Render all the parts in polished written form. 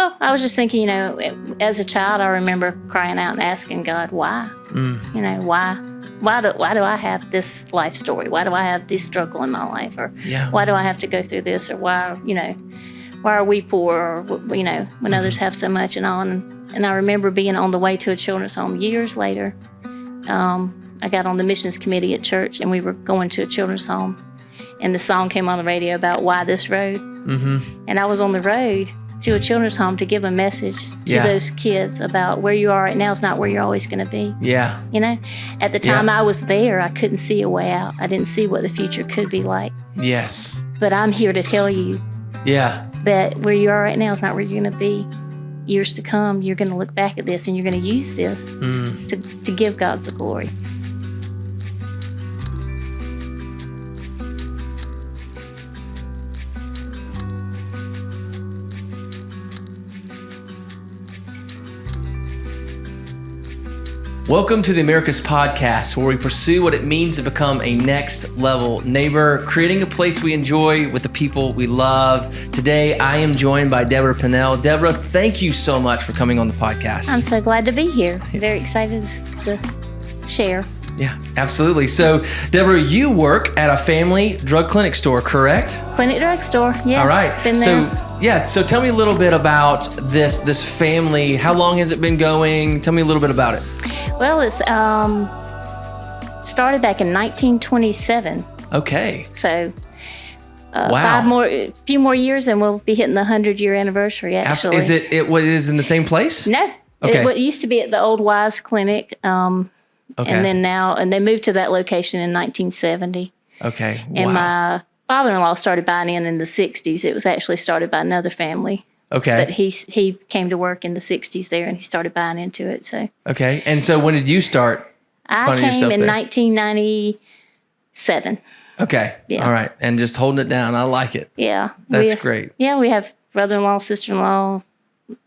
Well, I was just thinking, as a child, I remember crying out and asking God, why? Why? Why do I have this life story? Why do I have this struggle in my life? Or why do I have to go through this? Or why are we poor? Or, when others have so much and all. And I remember being on the way to a children's home years later. I got on the missions committee at church, and we were going to a children's home. And the song came on the radio about why this road. Mm-hmm. And I was on the road to a children's home to give a message to those kids about where you are right now is not where you're always going to be. Yeah. At the time I was there, I couldn't see a way out. I didn't see what the future could be like. Yes. But I'm here to tell you that where you are right now is not where you're going to be. Years to come, you're going to look back at this and you're going to use this to give God the glory. Welcome to the Americus Podcast, where we pursue what it means to become a next level neighbor, creating a place we enjoy with the people we love. Today, I am joined by Deborah Pinnell. Deborah, thank you so much for coming on the podcast. I'm so glad to be here. Very excited to share. Yeah, absolutely. So, Deborah, you work at a family drug clinic store, correct? Clinic drug store, yeah. All right. Been there. So tell me a little bit about this family. How long has it been going? Tell me a little bit about it. Well, it's started back in 1927. Okay. So wow. A few more years, and we'll be hitting the 100-year anniversary. Actually, is it is in the same place? No. Okay. It used to be at the old Wise Clinic. Okay. And then and they moved to that location in 1970. Okay. Wow. And my father-in-law started buying in the 60s. It was actually started by another family. Okay. But he came to work in the 60s there, and he started buying into it. So. Okay. And so when did you start? I came in 1997. Okay. Yeah. All right. And just holding it down. I like it. Yeah. That's great. Yeah. We have brother-in-law, sister-in-law,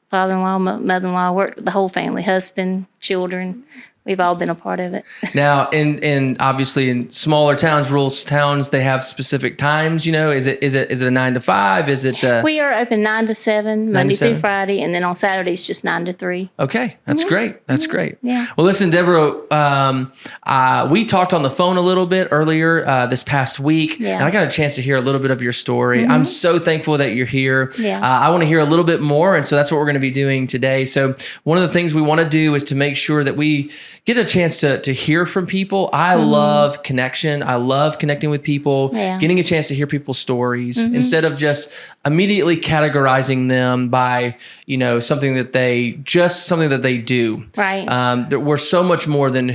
father-in-law, mother-in-law, worked with the whole family, husband, children. We've all been a part of it. Now, in obviously in smaller towns, rural towns, they have specific times. Is it a 9 to 5? Is it? We are open 9 to 7, Monday through Friday, and then on Saturdays just 9 to 3. Okay, that's great. That's great. Yeah. Well, listen, Deborah, we talked on the phone a little bit earlier this past week, and I got a chance to hear a little bit of your story. Mm-hmm. I'm so thankful that you're here. Yeah. I want to hear a little bit more, and so that's what we're going to be doing today. So one of the things we want to do is to make sure that we get a chance to hear from people. I love connection. I love connecting with people, getting a chance to hear people's stories instead of just immediately categorizing them by, something that they do. Right. That we're so much more than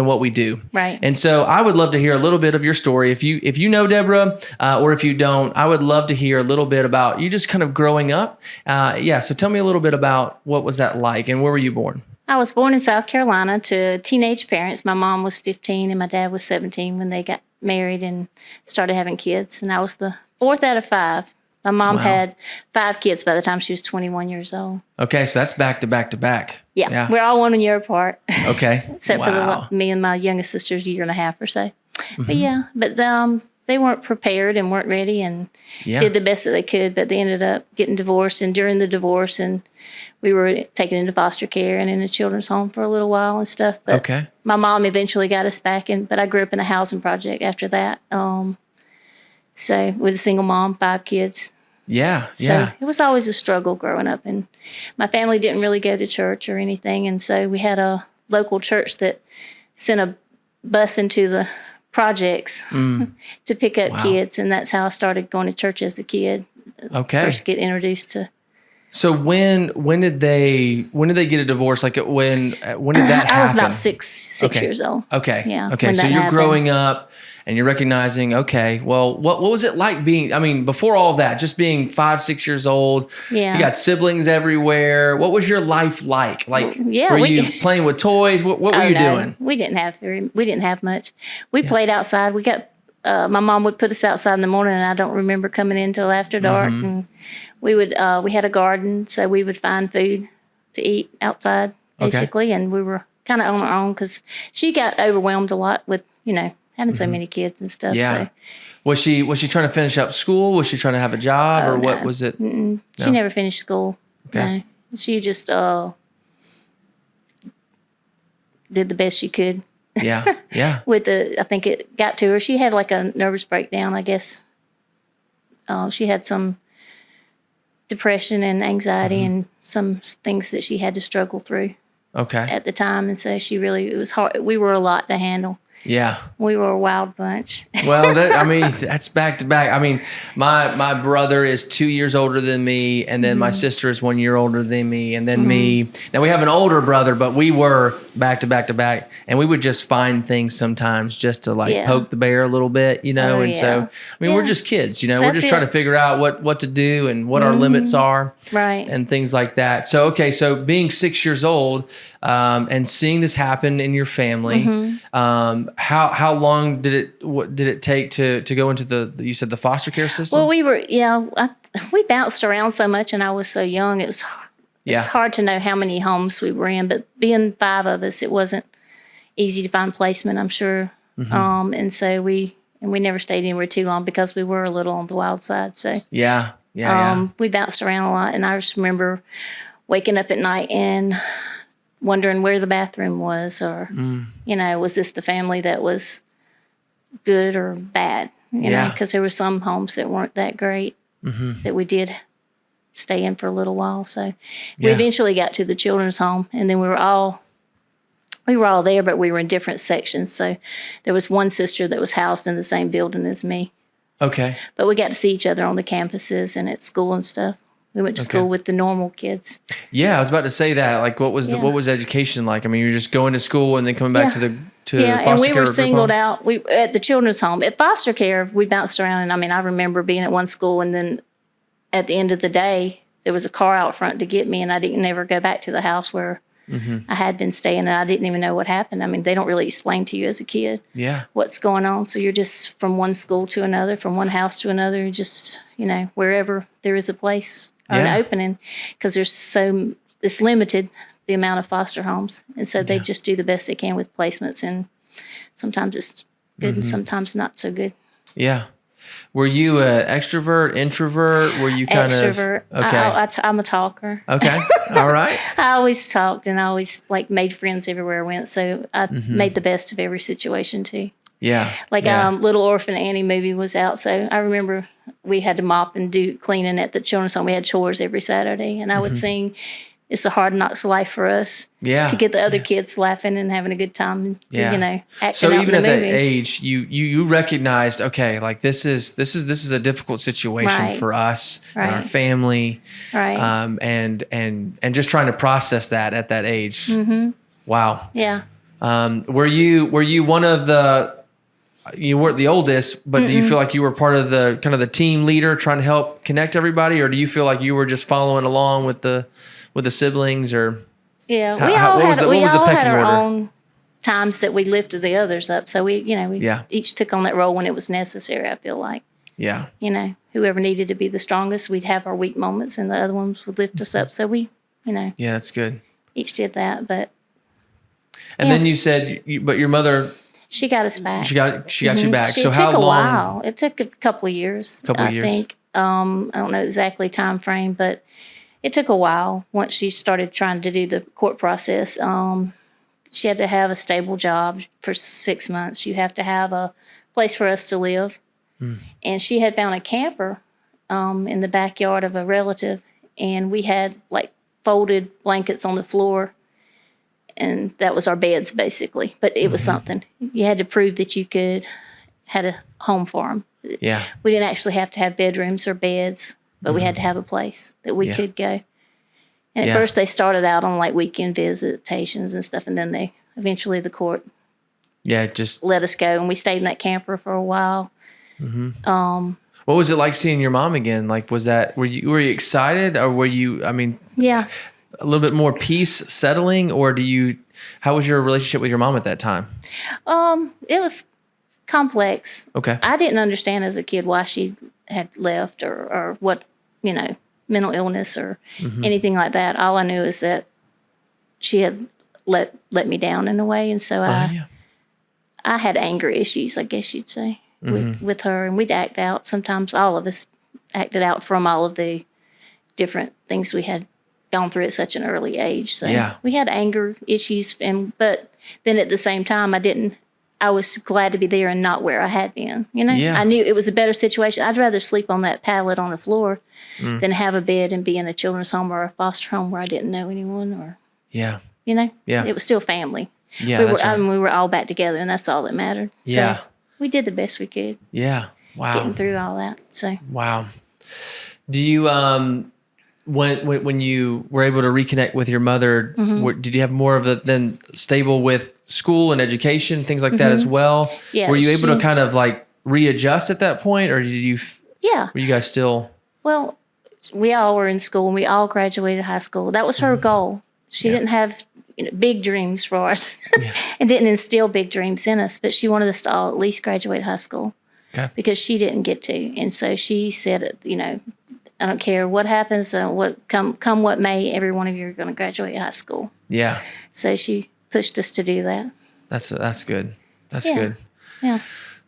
what we do. Right. And so I would love to hear a little bit of your story. If you know Deborah, or if you don't, I would love to hear a little bit about you just kind of growing up. So tell me a little bit about what was that like and where were you born? I was born in South Carolina to teenage parents. My mom was 15 and my dad was 17 when they got married and started having kids. And I was the fourth out of 5. My mom had 5 kids by the time she was 21 years old. Okay, so that's back to back to back. Yeah. We're all 1 year apart. Okay. Except for me and my youngest sister's a year and a half or so. Mm-hmm. But they weren't prepared and weren't ready and did the best that they could, but they ended up getting divorced. And during the divorce, and we were taken into foster care and in a children's home for a little while and stuff. But my mom eventually got us back in, but I grew up in a housing project after that. So with a single mom, 5 kids. Yeah. So it was always a struggle growing up, and my family didn't really go to church or anything. And so we had a local church that sent a bus into the projects to pick up kids, and that's how I started going to church as a kid. Okay. First get introduced to. So when did they get a divorce? Like when did that happen? I was about six years old. Okay. Yeah. Okay. So you're growing up and you're recognizing, okay, well, what was it like before all of that, just being 5, 6 years old? Yeah. You got siblings everywhere. What was your life like? Were you playing with toys? What were you doing? We didn't have much. We played outside. We got my mom would put us outside in the morning, and I don't remember coming in until after dark. Mm-hmm. And we had a garden, so we would find food to eat outside, basically. And we were kind of on our own because she got overwhelmed a lot with, having so many kids and stuff. Yeah. So. Was she trying to finish up school? Was she trying to have a job, or what was it? Mm-mm. She never finished school. Okay. No. She just did the best she could. Yeah. Yeah. I think it got to her. She had like a nervous breakdown, I guess. She had some depression and anxiety and some things that she had to struggle through. Okay. At the time. And so it was hard. We were a lot to handle. Yeah. We were a wild bunch. Well, that's back to back. I mean, my brother is 2 years older than me, and then my sister is 1 year older than me, and then me. Now, we have an older brother, but we were back to back to back, and we would just find things sometimes just to poke the bear a little bit, So, we're just kids, we're just trying to figure out what to do and what our limits are. Right. And things like that. So, okay, so being 6 years old, and seeing this happen in your family, how long did it take to go into you said the foster care system? Well, we bounced around so much, and I was so young. It's hard to know how many homes we were in, but being 5 of us, it wasn't easy to find placement, I'm sure. And so we never stayed anywhere too long because we were a little on the wild side. So we bounced around a lot, and I just remember waking up at night and wondering where the bathroom was, or was this the family that was good or bad? Because there were some homes that weren't that great that we did stay in for a little while. So we eventually got to the children's home, and then we were all there, but we were in different sections. So there was one sister that was housed in the same building as me. Okay. But we got to see each other on the campuses and at school and stuff. We went to school with the normal kids. Yeah, I was about to say that. Like, what was education like? I mean, you're just going to school and then coming back to foster care. And we were singled out. We at the children's home. At foster care, we bounced around, and I remember being at one school, and then at the end of the day, there was a car out front to get me, and I didn't ever go back to the house where I had been staying, and I didn't even know what happened. I mean, they don't really explain to you as a kid what's going on. So you're just from one school to another, from one house to another, just wherever there is a place. Or an opening, because it's limited, the amount of foster homes. And so they just do the best they can with placements, and sometimes it's good and sometimes not so good. Yeah. Were you an extrovert, introvert? Were you kind extrovert? Okay. I'm a talker. Okay. All right. I always talked, and I always made friends everywhere I went. So I made the best of every situation too. Yeah. Little Orphan Annie movie was out. So I remember we had to mop and do cleaning at the children's home. We had chores every Saturday, and I would sing "It's a Hard Knock's Life" for us. Yeah. To get the other kids laughing and having a good time. And, acting so out even in the at movie. that age, you recognized, okay, this is a difficult situation for us and our family. Right. And just trying to process that at that age. Mm-hmm. Wow. Yeah. Were you one of the? You weren't the oldest, but do you feel like you were part of the kind of the team leader trying to help connect everybody, or do you feel like you were just following along with the siblings, or we all had our own times that we lifted the others up. So we each took on that role when it was necessary. I feel like whoever needed to be the strongest, we'd have our weak moments, and the other ones would lift us up. So we that's good. Each did that, but then you said, but your mother. She got us back. She got you back. So how long? It took a while. It took a couple of years. I think. I don't know exactly time frame, but it took a while. Once she started trying to do the court process, she had to have a stable job for 6 months. You have to have a place for us to live, and she had found a camper in the backyard of a relative, and we had folded blankets on the floor. And that was our beds, basically. But it was something. You had to prove that you had a home for them. Yeah. We didn't actually have to have bedrooms or beds, but we had to have a place that we could go. And at first they started out on weekend visitations and stuff, and then the court just let us go. And we stayed in that camper for a while. Mm-hmm. What was it like seeing your mom again? Were you excited, or were you, a little bit more peace settling, or how was your relationship with your mom at that time? It was complex. Okay. I didn't understand as a kid why she had left or what, mental illness or anything like that. All I knew is that she had let me down in a way. And so I had anger issues, I guess you'd say, with her, and we'd act out. Sometimes all of us acted out from all of the different things we had gone through at such an early age. So we had anger issues, but then at the same time, I was glad to be there and not where I had been. I knew it was a better situation. I'd rather sleep on that pallet on the floor than have a bed and be in a children's home or a foster home where I didn't know anyone or, it was still family. Yeah, we were all back together, and that's all that mattered. Yeah. So we did the best we could. Yeah. Wow. Getting through all that. So. Wow. Do you, when you were able to reconnect with your mother, did you have more of a then stable with school and education, things like that as well? Yeah. Were you able to kind of like readjust at that point, or did you? Yeah. Were you guys still? Well, we all were in school, and we all graduated high school. That was her goal. She didn't have big dreams for us, and didn't instill big dreams in us. But she wanted us to all at least graduate high school, because she didn't get to. And so she said, I don't care what happens, what come what may, every one of you are going to graduate high school. Yeah. So she pushed us to do that. That's good. That's good. Yeah.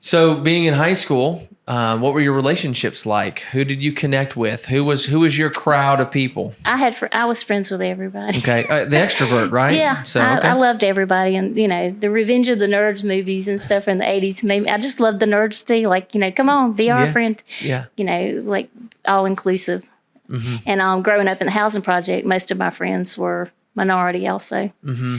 So being in high school, what were your relationships like? Who did you connect with? Who was your crowd of people? I was friends with everybody. Okay, the extrovert, right? Yeah. So I loved everybody, and the Revenge of the Nerds movies and stuff in the 80s made me. I just loved the nerds too. Like come on, be our friend. Yeah. Like all inclusive. Mm-hmm. And growing up in the housing project, most of my friends were minority also. Mm-hmm.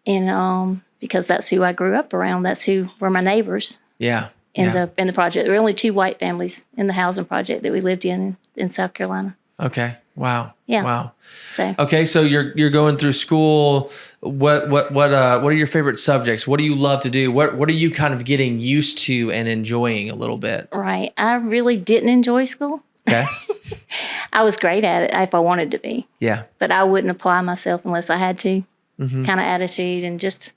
And because that's who I grew up around. That's who were my neighbors. Yeah. In the project. There were only 2 white families in the housing project that we lived in South Carolina. Okay. Wow. Yeah. Wow. So you're going through school. What are your favorite subjects? What do you love to do? What are you kind of getting used to and enjoying a little bit? Right. I really didn't enjoy school. Okay. I was great at it if I wanted to be. Yeah. But I wouldn't apply myself unless I had to. Mm-hmm. Kind of attitude, and just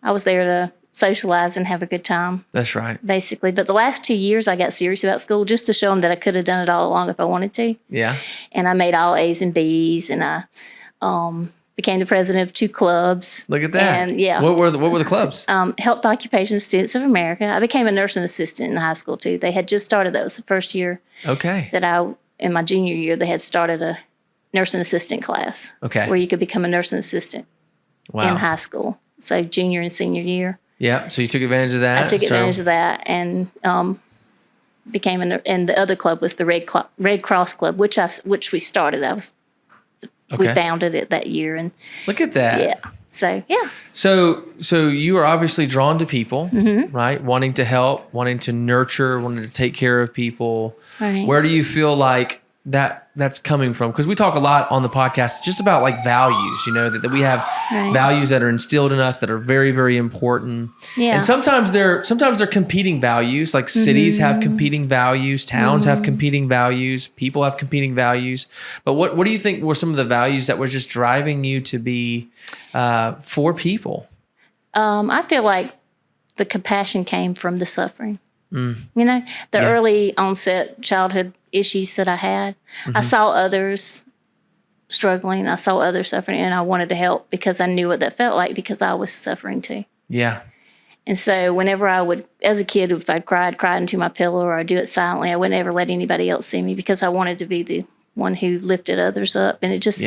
I was there to socialize and have a good time. That's right. Basically. But the last 2 years I got serious about school just to show them that I could have done it all along if I wanted to. Yeah. And I made all A's and B's, and I became the president of 2 clubs. Look at that. And yeah. What were the clubs? Helped Occupation Students of America. I became a nursing assistant in high school too. They had just started, that was the first year. Okay. That in my junior year, they had started a nursing assistant class. Okay. Where you could become a nursing assistant in high school. So junior and senior year. Yeah, so you took advantage of that. I took advantage of that, and became and the other club was the Red Cross Club, which we started. We founded it that year, and look at that. Yeah. So yeah. So you are obviously drawn to people, right? Wanting to help, wanting to nurture, wanting to take care of people. Right. Where do you feel like that's coming from? Because we talk a lot on the podcast just about like values, that we have values that are instilled in us that are very, very important. Yeah. And sometimes they're competing values. Like cities have competing values, towns have competing values, people have competing values. But what do you think were some of the values that were just driving you to be for people? I feel like the compassion came from the suffering. Early onset childhood issues that I had. I saw others struggling. I saw others suffering, and I wanted to help because I knew what that felt like because I was suffering too. Yeah. And so whenever I would, as a kid, if I'd cried into my pillow or I'd do it silently, I wouldn't ever let anybody else see me because I wanted to be the one who lifted others up. And it just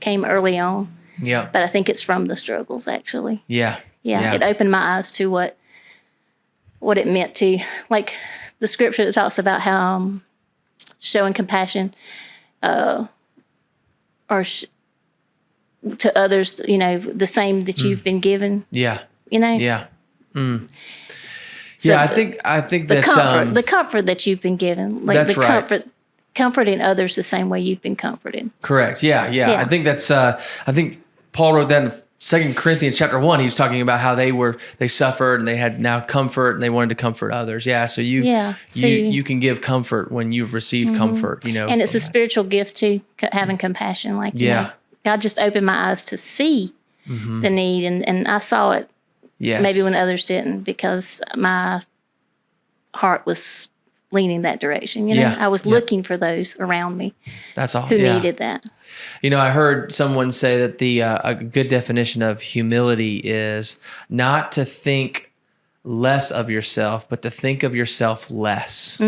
came early on. Yeah. But I think it's from the struggles, actually. Yeah. Yeah. It opened my eyes to what it meant to, like the scripture that talks about how showing compassion to others, the same that you've been given. Yeah. Yeah. Mm. So I think the comfort that you've been given, like that's the comforting others the same way you've been comforted. Correct. Yeah. I think that's. I think Paul wrote that in 2 Corinthians chapter 1. He was talking about how they suffered and they had now comfort and they wanted to comfort others. Yeah. So you can give comfort when you've received comfort. And it's a spiritual gift too, having compassion. Like God just opened my eyes to see the need, and I saw it. Yes. Maybe when others didn't, because my heart was leaning that direction. I was looking for those around me. That's all. Who needed that. I heard someone say that a good definition of humility is not to think less of yourself, but to think of yourself less.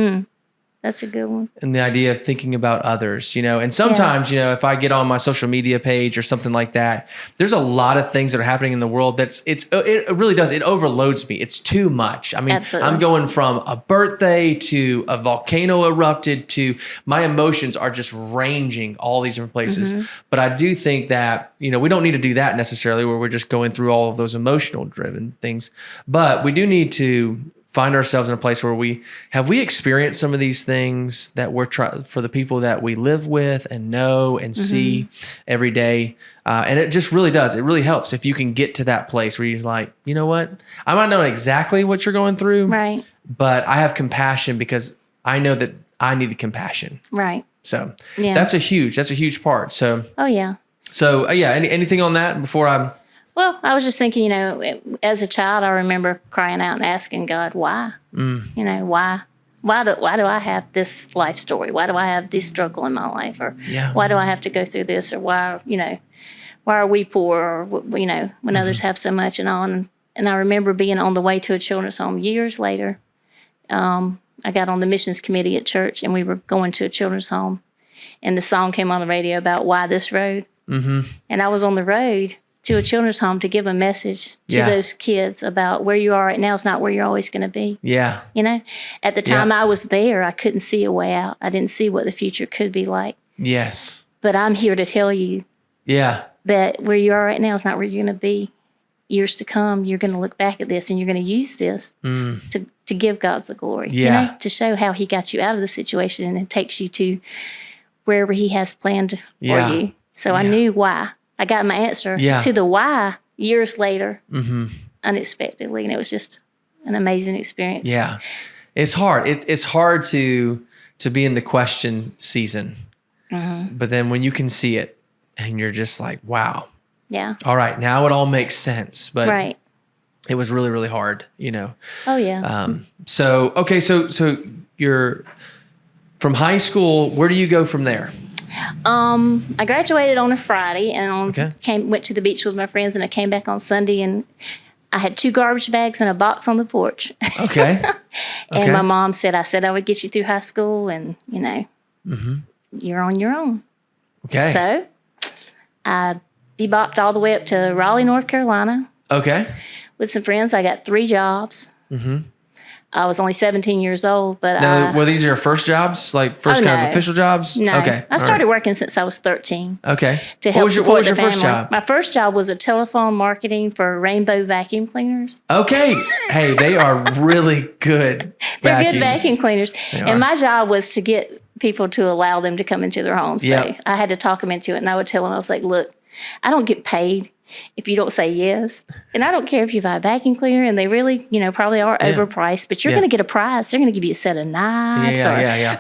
That's a good one. And the idea of thinking about others, and sometimes, if I get on my social media page or something like that, there's a lot of things that are happening in the world it really does. It overloads me. It's too much. I mean, absolutely. I'm going from a birthday to a volcano erupted to my emotions are just ranging all these different places. Mm-hmm. But I do think that, we don't need to do that necessarily where we're just going through all of those emotional driven things, but we do need to find ourselves in a place where we experienced some of these things that we're for the people that we live with and know and see every day. And it just really does. It really helps if you can get to that place where you're like, you know what? I might know exactly what you're going through, right? But I have compassion because I know that I needed compassion. Right. So that's a huge part. So, anything on that before I'm... Well, I was just thinking, as a child, I remember crying out and asking God, why? Why do I have this life story? Why do I have this struggle in my life? Or why do I have to go through this? Or why are we poor? Or, when others have so much and all. And I remember being on the way to a children's home years later. I got on the missions committee at church and we were going to a children's home. And the song came on the radio about why this road. Mm-hmm. And I was on the road to a children's home to give a message to those kids about where you are right now is not where you're always going to be. Yeah. At the time I was there, I couldn't see a way out. I didn't see what the future could be like. Yes. But I'm here to tell you that where you are right now is not where you're going to be. Years to come, you're going to look back at this and you're going to use this to give God the glory. To show how he got you out of the situation and it takes you to wherever he has planned for you. So I knew why. I got my answer to the why years later, unexpectedly. And it was just an amazing experience. Yeah. It's hard. It's hard to be in the question season. But then when you can see it and you're just like, wow. Yeah. All right. Now it all makes sense. But it was really, really hard, Oh, yeah. So you're from high school. Where do you go from there? I graduated on a Friday and went to the beach with my friends, and I came back on Sunday and I had 2 garbage bags and a box on the porch. Okay. And my mom said I would get you through high school and, you're on your own. Okay. So I bebopped all the way up to Raleigh, North Carolina. Okay. With some friends. I got 3 jobs. Mm-hmm. I was only 17 years old, but were these your first jobs, like first kind of official jobs? No. Okay. I started working since I was 13. Okay. To help what was your first job? My first job was a telephone marketing for Rainbow vacuum cleaners. Okay. Hey, they are really good They're good vacuum cleaners. And my job was to get people to allow them to come into their homes. So I had to talk them into it, and I would tell them, I was like, look, I don't get paid if you don't say yes. And I don't care if you buy a vacuum cleaner and they really, probably are overpriced, but you're going to get a prize. They're going to give you a set of knives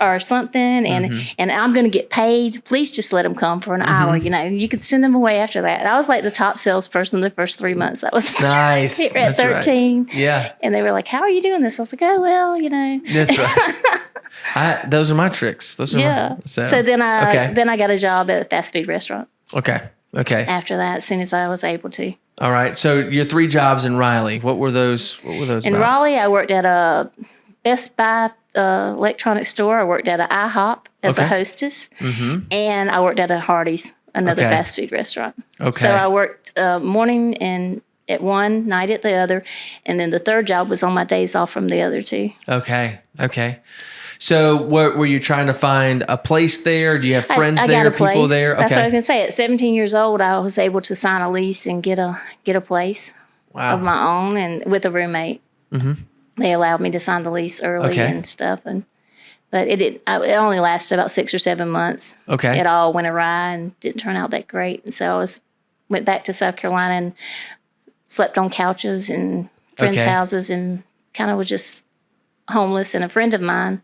or something. And I'm going to get paid. Please just let them come for an hour. You could send them away after that. And I was like the top salesperson the first 3 months. That was nice. Here at 13. Right. Yeah. And they were like, how are you doing this? I was like, oh, well, That's right. Those are my tricks. Those are so then I got a job at a fast food restaurant. Okay. After that, as soon as I was able to. All right. So your 3 jobs in Raleigh, what were those in about? Raleigh, I worked at a Best Buy electronic store. I worked at an IHOP as a hostess. Mm-hmm. And I worked at a Hardee's, another fast food restaurant. Okay. So I worked morning and at one, night at the other. And then the third job was on my days off from the other 2. Okay. So were you trying to find a place there? Do you have friends there, people there? That's what I was going to say. At 17 years old, I was able to sign a lease and get a place of my own and with a roommate. Mm-hmm. They allowed me to sign the lease early and stuff. But it only lasted about 6 or 7 months. Okay. It all went awry and didn't turn out that great. And so I went back to South Carolina and slept on couches and friends' houses and kind of was just homeless. And a friend of mine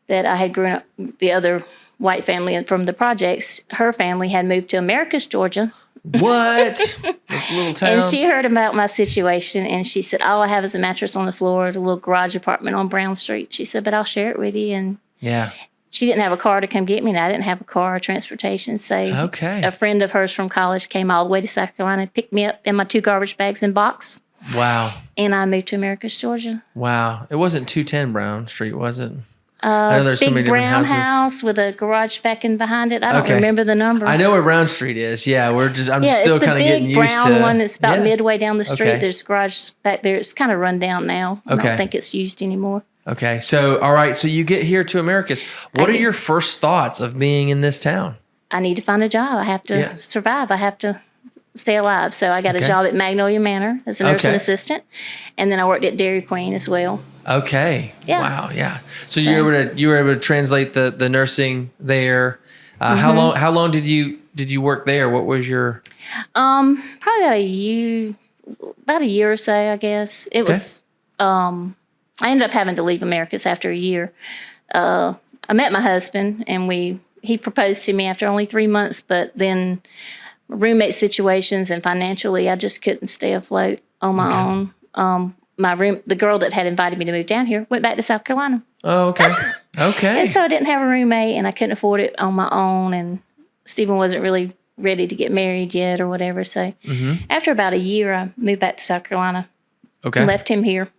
that I had grown up, the other white family from the projects, her family had moved to Americus, Georgia. What? This little town. And she heard about my situation, and she said, all I have is a mattress on the floor at a little garage apartment on Brown Street. She said, but I'll share it with you. And she didn't have a car to come get me, and I didn't have a car or transportation. So a friend of hers from college came all the way to South Carolina and picked me up in my 2 garbage bags and box. Wow. And I moved to Americus, Georgia. Wow. It wasn't 210 Brown Street, was it? I know there's so many big different brown houses. house with a garage back in behind it. I don't remember the number. I know where Brown Street is. Yeah, I'm still kind of getting used to. It's the big brown one that's about midway down the street. Okay. There's a garage back there. It's kind of run down now. I don't think it's used anymore. Okay. So, all right. So you get here to Americus. What are your first thoughts of being in this town? I need to find a job. I have to survive. I have to stay alive. So I got a job at Magnolia Manor as a nursing assistant. And then I worked at Dairy Queen as well. Okay. Yeah. Wow. Yeah. So you were able to translate the nursing there. How long did you work there? What was your? Probably about a year or so, I guess. It was. I ended up having to leave Americus after a year. I met my husband, and he proposed to me after only 3 months, but then roommate situations and financially, I just couldn't stay afloat on my own. The girl that had invited me to move down here went back to South Carolina. Oh, okay. Okay. And so I didn't have a roommate, and I couldn't afford it on my own, and Stephen wasn't really ready to get married yet or whatever. So after about a year, I moved back to South Carolina. Okay. Left him here.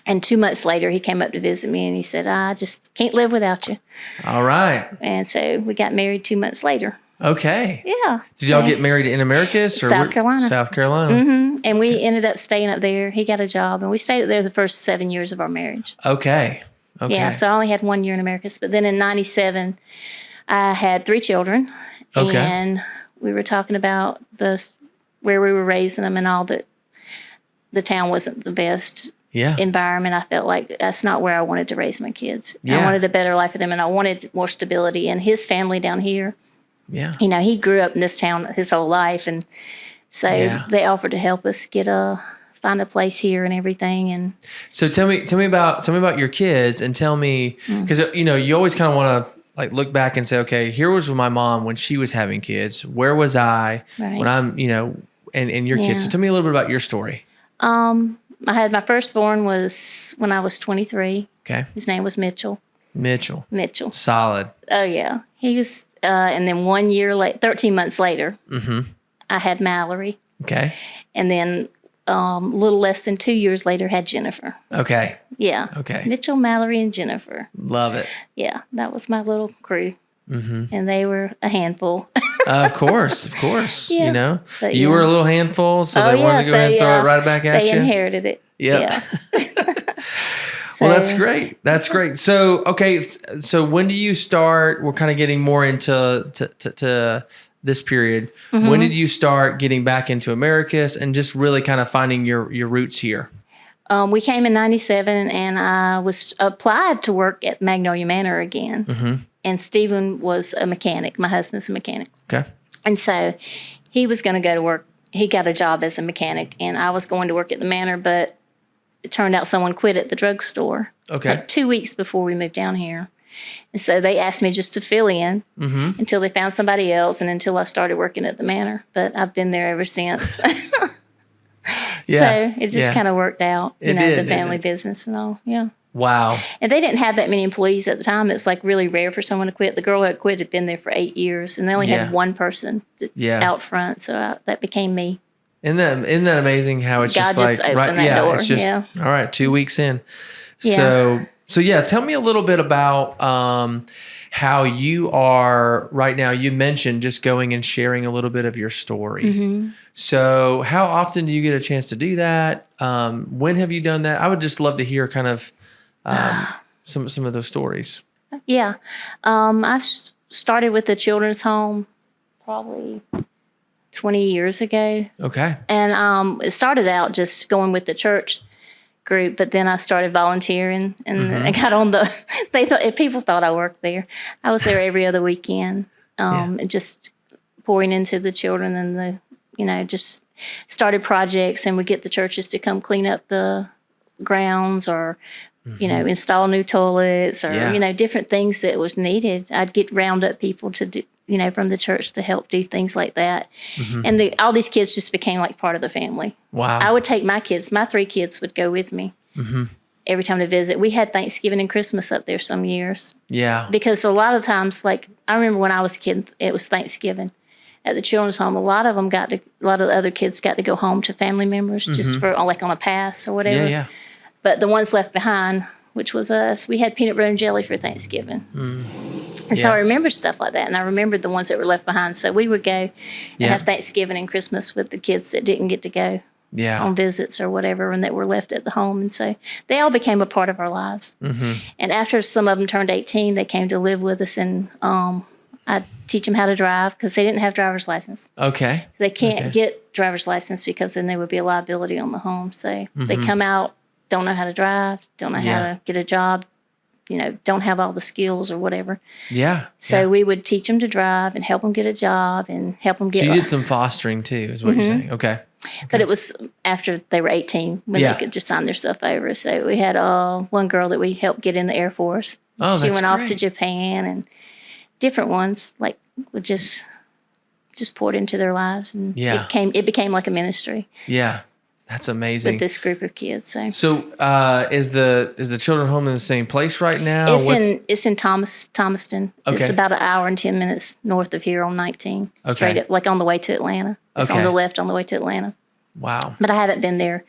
And 2 months later, he came up to visit me, and he said, I just can't live without you. All right. And so we got married 2 months later. Okay. Yeah. Did y'all get married in Americus? Or South Carolina. South Carolina. Mm-hmm. And we ended up staying up there. He got a job, and we stayed up there the first 7 years of our marriage. Okay. Okay. Yeah, so I only had 1 year in Americus. But then in 97, I had 3 children. Okay. And we were talking about where we were raising them and all that. The town wasn't the best environment. I felt like that's not where I wanted to raise my kids. I wanted a better life for them, and I wanted more stability. And his family down here, he grew up in this town his whole life, and so they offered to help us find a place here and everything. And so tell me about your kids, and tell me, because you always kind of want to like look back and say, okay, here was my mom when she was having kids. Where was I when I'm and your kids? So tell me a little bit about your story. I had my firstborn was when I was 23. Okay. His name was Mitchell. Mitchell. Solid. Oh, yeah. He was, and then 1 year 13 months later, I had Mallory. Okay. And then a little less than 2 years later, had Jennifer. Okay. Yeah. Okay. Mitchell, Mallory, and Jennifer. Love it. Yeah. That was my little crew. And they were a handful. Of course. Yeah. But, you were a little handful, so they wanted to go ahead and throw it right back at you. They inherited it. Yep. Yeah. Well, that's great. That's great. So, okay. So when do you start? We're kind of getting more into to this period. When did you start getting back into Americus and just really kind of finding your roots here? We came in 97, and I was applied to work at Magnolia Manor again. And Stephen was a mechanic. My husband's a mechanic. Okay. And so he was going to go to work. He got a job as a mechanic, and I was going to work at the manor, but it turned out someone quit at the drugstore. Okay. Like 2 weeks before we moved down here. And so they asked me just to fill in until they found somebody else and until I started working at the manor. But I've been there ever since. So it just kind of worked out, the family business and all. Yeah. Wow. And they didn't have that many employees at the time. It was like really rare for someone to quit. The girl who had quit had been there for 8 years, and they only had one person out front. So that became me. Isn't that amazing how it's God just like, opened that door. It's just, all right, 2 weeks in. Yeah. So tell me a little bit about how you are right now. You mentioned just going and sharing a little bit of your story. So how often do you get a chance to do that? When have you done that? I would just love to hear kind of some of those stories. Yeah. I started with the children's home probably 20 years ago. Okay. And it started out just going with the church group, but then I started volunteering, and I got on people thought I worked there. I was there every other weekend, just pouring into the children, and just started projects, and we get the churches to come clean up the grounds or install new toilets or different things that was needed. I'd round up people to do, from the church to help do things like that. And all these kids just became like part of the family. Wow. I would take my 3 kids would go with me every time to visit. We had Thanksgiving and Christmas up there some years. Yeah. Because a lot of times, like I remember when I was a kid, it was Thanksgiving at the children's home. A lot of the other kids got to go home to family members just for like on a pass or whatever. Yeah. But the ones left behind which was us, we had peanut butter and jelly for Thanksgiving. And so I remember stuff like that. And I remembered the ones that were left behind. So we would go and have Thanksgiving and Christmas with the kids that didn't get to go on visits or whatever and that were left at the home. And so they all became a part of our lives. And after some of them turned 18, they came to live with us. And I'd teach them how to drive because they didn't have driver's license. Okay. They can't get driver's license because then there would be a liability on the home. So they come out, don't know how to drive, don't know how to get a job, don't have all the skills or whatever. So we would teach them to drive and help them get a job and help them get. So you did some fostering too, is what you're saying. Okay. But it was after they were 18 when they could just sign their stuff over. So we had one girl that we helped get in the Air Force. Oh, she went off to Japan, and different ones would just poured into their lives, and it became like a ministry. Yeah. That's amazing. With this group of kids. So is the children home in the same place right now? It's in Thomaston. Okay. It's about an hour and 10 minutes north of here on 19. Straight up, like on the way to Atlanta. It's on the left on the way to Atlanta. Wow. But I haven't been there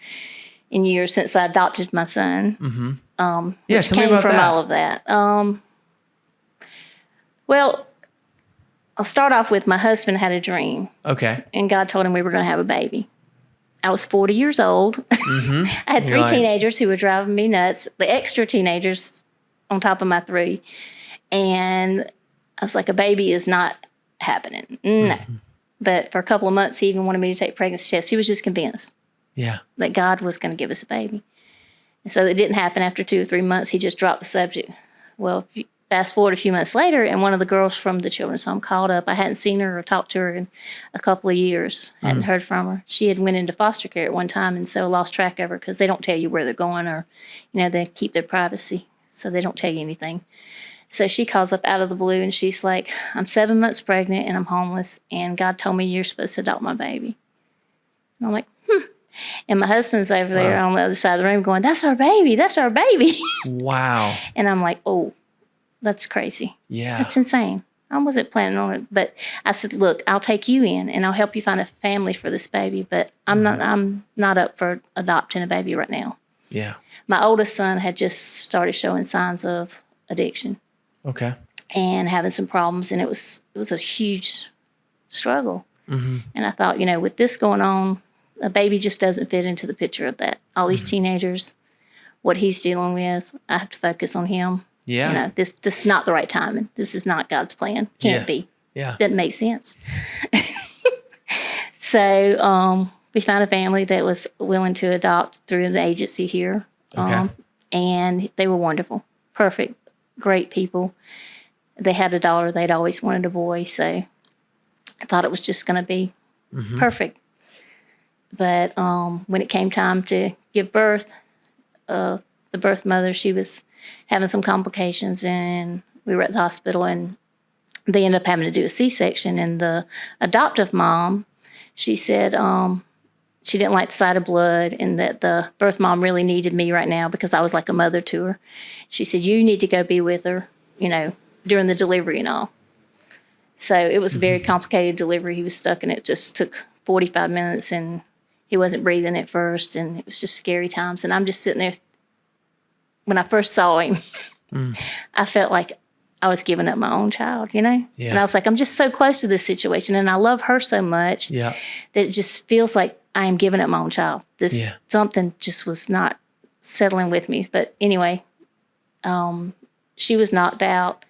in years since I adopted my son. Which came from all of that. Well, I'll start off with my husband had a dream. Okay. And God told him we were going to have a baby. I was 40 years old. I had 3 teenagers who were driving me nuts, the extra teenagers on top of my 3. And I was like, a baby is not happening. No. But for a couple of months, he even wanted me to take pregnancy tests. He was just convinced that God was going to give us a baby. And so it didn't happen after 2 or 3 months. He just dropped the subject. Well, fast forward a few months later, and one of the girls from the children's home called up. I hadn't seen her or talked to her in a couple of years. Hadn't heard from her. She had went into foster care at one time, and so lost track of her because they don't tell you where they're going, or they keep their privacy, so they don't tell you anything. So she calls up out of the blue, and she's like, "I'm 7 months pregnant, and I'm homeless, and God told me you're supposed to adopt my baby." And I'm like, And my husband's over there on the other side of the room going, "That's our baby. That's our baby." Wow. And I'm like, "Oh. That's crazy. Yeah. That's insane. I wasn't planning on it." But I said, "Look, I'll take you in and I'll help you find a family for this baby, but I'm not up for adopting a baby right now." Yeah. My oldest son had just started showing signs of addiction. Okay. And having some problems, and it was a huge struggle. And I thought, with this going on, a baby just doesn't fit into the picture of that. All these teenagers, what he's dealing with, I have to focus on him. Yeah. This is not the right timing. This is not God's plan. Can't be. Yeah. Doesn't make sense. So we found a family that was willing to adopt through an agency here. And they were wonderful. Perfect. Great people. They had a daughter. They'd always wanted a boy. So I thought it was just going to be perfect. But when it came time to give birth, the birth mother, she was having some complications, and we were at the hospital, and they ended up having to do a C-section. And the adoptive mom, she said she didn't like the sight of blood, and that the birth mom really needed me right now because I was like a mother to her. She said, "You need to go be with her, during the delivery and all." So it was a very complicated delivery. He was stuck, and it just took 45 minutes, and he wasn't breathing at first, and it was just scary times. And I'm just sitting there. When I first saw him, I felt like I was giving up my own child, Yeah. And I was like, I'm just so close to this situation, and I love her so much that it just feels like I am giving up my own child. Something just was not settling with me. But anyway, she was knocked out.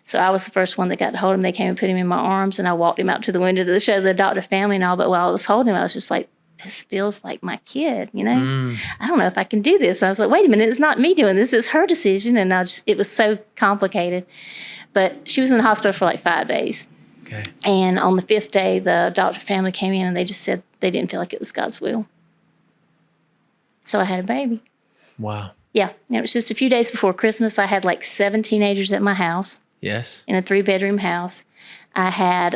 So I was the first one that got to hold him. They came and put him in my arms, and I walked him out to the window to show the adoptive family and all. But while I was holding him, I was just like, this feels like my kid, I don't know if I can do this. I was like, wait a minute, it's not me doing this. It's her decision. And it was so complicated. But she was in the hospital for like 5 days. Okay. And on the 5th day, the adoptive family came in, and they just said they didn't feel like it was God's will. So I had a baby. Wow. Yeah. And it was just a few days before Christmas. I had like 7 teenagers at my house. Yes. In a 3-bedroom house. I had...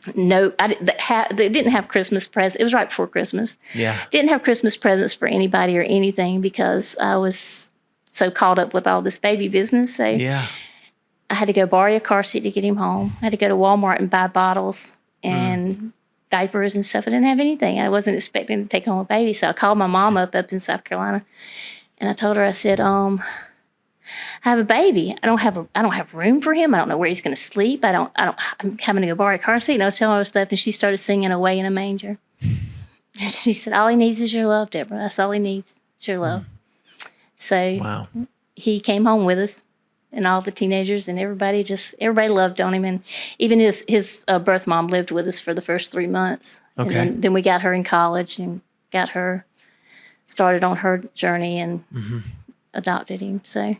they didn't have Christmas presents. It was right before Christmas. Yeah. Didn't have Christmas presents for anybody or anything because I was so caught up with all this baby business. So I had to go borrow a car seat to get him home. I had to go to Walmart and buy bottles and diapers and stuff. I didn't have anything. I wasn't expecting to take home a baby. So I called my mom up in South Carolina. And I told her, I said, I have a baby. I don't have room for him. I don't know where he's going to sleep. I'm having to go borrow a car seat. And I was telling her all this stuff, and she started singing Away in a Manger. She said, all he needs is your love, Deborah. That's all he needs, is your love. So he came home with us, and all the teenagers and everybody loved on him. And even his birth mom lived with us for the first 3 months. Okay. And then we got her in college and got her started on her journey and adopted him. So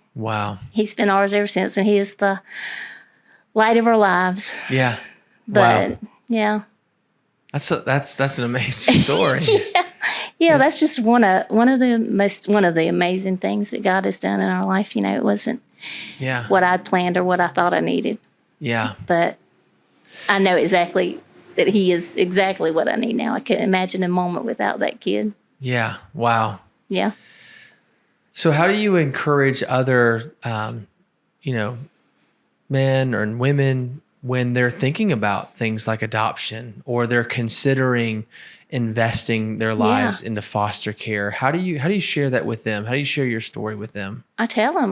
he's been ours ever since, and he is the light of our lives. Yeah. But that's an amazing story. That's just one of the amazing things that God has done in our life. It wasn't what I planned or what I thought I needed. Yeah. But I know exactly that he is exactly what I need now. I couldn't imagine a moment without that kid. Yeah. Wow. Yeah. So how do you encourage other, men or women when they're thinking about things like adoption, or they're considering investing their lives into foster care? How do you share that with them? How do you share your story with them? I tell them,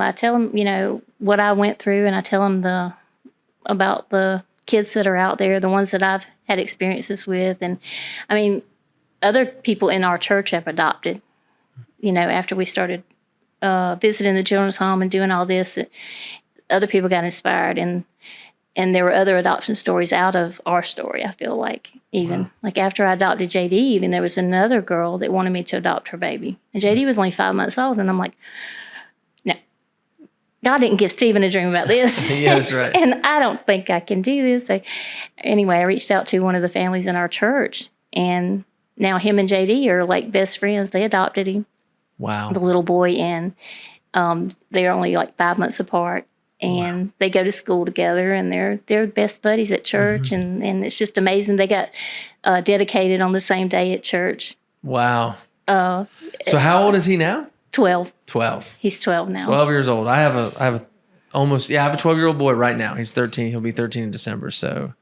what I went through, and I tell them about the kids that are out there, the ones that I've had experiences with. And I mean, other people in our church have adopted, after we started visiting the children's home and doing all this, other people got inspired, and there were other adoption stories out of our story. I feel like like after I adopted JD, even there was another girl that wanted me to adopt her baby, and JD was only 5 months old, and I'm like, no, God didn't give Stephen a dream about this. Yeah, that's right. And I don't think I can do this. So anyway, I reached out to one of the families in our church, and now him and JD are like best friends. They adopted him. Wow. The little boy, and they're only like 5 months apart. And they go to school together, and they're best buddies at church, and it's just amazing. They got dedicated on the same day at church. Wow. So how old is he now? 12. 12. He's 12 now. 12 years old. I have a 12-year-old boy right now. He's 13. He'll be 13 in December. So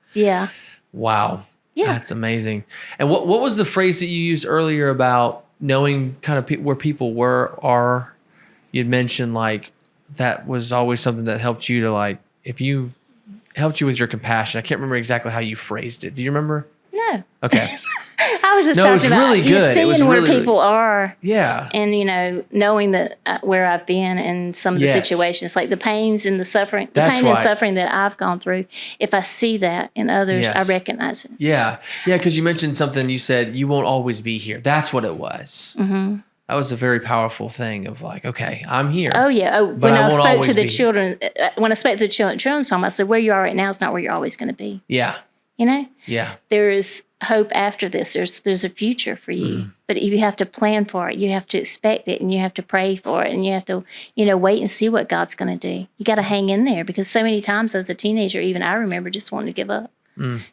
wow. Yeah. That's amazing. And what was the phrase that you used earlier about knowing kind of where people are? You'd mentioned like, that was always something that helped you to helped you with your compassion. I can't remember exactly how you phrased it. Do you remember? No. Okay. I was just talking about really good. Seeing where people are. Yeah. And, knowing that where I've been in some of the situations, like the pains and the suffering, and suffering that I've gone through. If I see that in others, I recognize it. Yeah. Yeah. Because you mentioned something, you said, you won't always be here. That's what it was. Mm-hmm. That was a very powerful thing of like, okay, I'm here. Oh, yeah. When I spoke to the children, children's home, I said, where you are right now is not where you're always going to be. Yeah. Yeah. There is hope after this. There's a future for you. But you have to plan for it. You have to expect it, and you have to pray for it, and you have to, wait and see what God's going to do. You got to hang in there, because so many times as a teenager, even I remember just wanting to give up.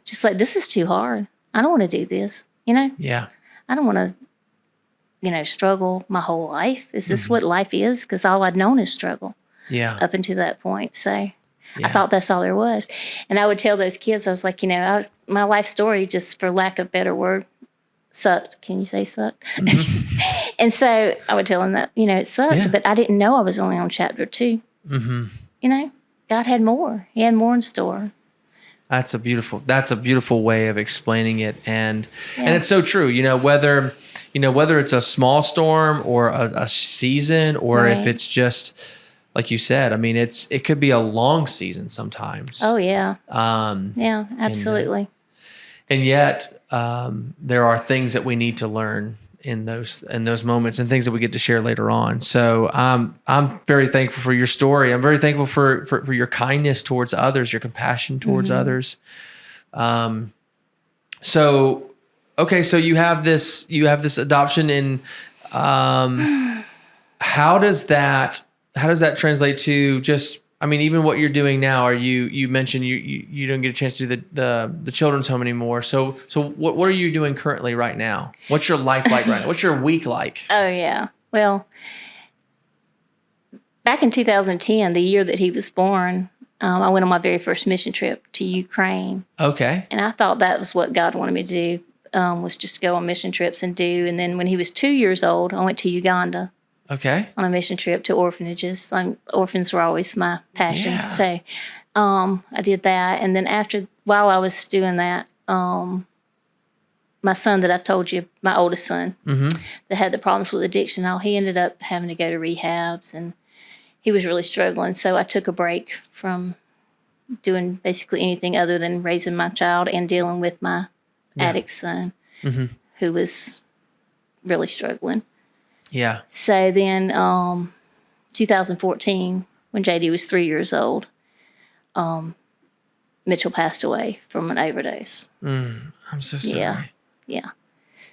Just like, this is too hard. I don't want to do this, Yeah. I don't want to struggle my whole life. Is this what life is? Because all I'd known is struggle. Yeah. Up until that point. So I thought that's all there was. And I would tell those kids, I was like, my life story, just for lack of a better word, sucked. Can you say sucked? And so I would tell them that, it sucked, but I didn't know I was only on chapter 2. God had more. He had more in store. That's a beautiful way of explaining it. And it's so true, whether it's a small storm or a season, or if it's just, like you said, I mean, it could be a long season sometimes. Oh yeah. Yeah, absolutely. And yet, there are things that we need to learn in those moments, and things that we get to share later on. So I'm very thankful for your story. I'm very thankful for your kindness towards others, your compassion towards others. So you have this adoption, and how does that translate to just, I mean, even what you're doing now? Are you mentioned you don't get a chance to do the children's home anymore. So what are you doing currently right now? What's your life like right now? What's your week like? Oh yeah. Well, back in 2010, the year that he was born, I went on my very first mission trip to Ukraine. Okay. And I thought that was what God wanted me to do, was just go on mission trips and do. And then when he was 2 years old, I went to Uganda. Okay. On a mission trip to orphanages. Orphans were always my passion. Yeah. So I did that. And then while I was doing that, my son that I told you, my oldest son, that had the problems with addiction, he ended up having to go to rehabs, and he was really struggling. So I took a break from doing basically anything other than raising my child and dealing with my addict son, who was really struggling. Yeah. So then 2014, when JD was 3 years old, Mitchell passed away from an overdose. I'm so sorry. Yeah.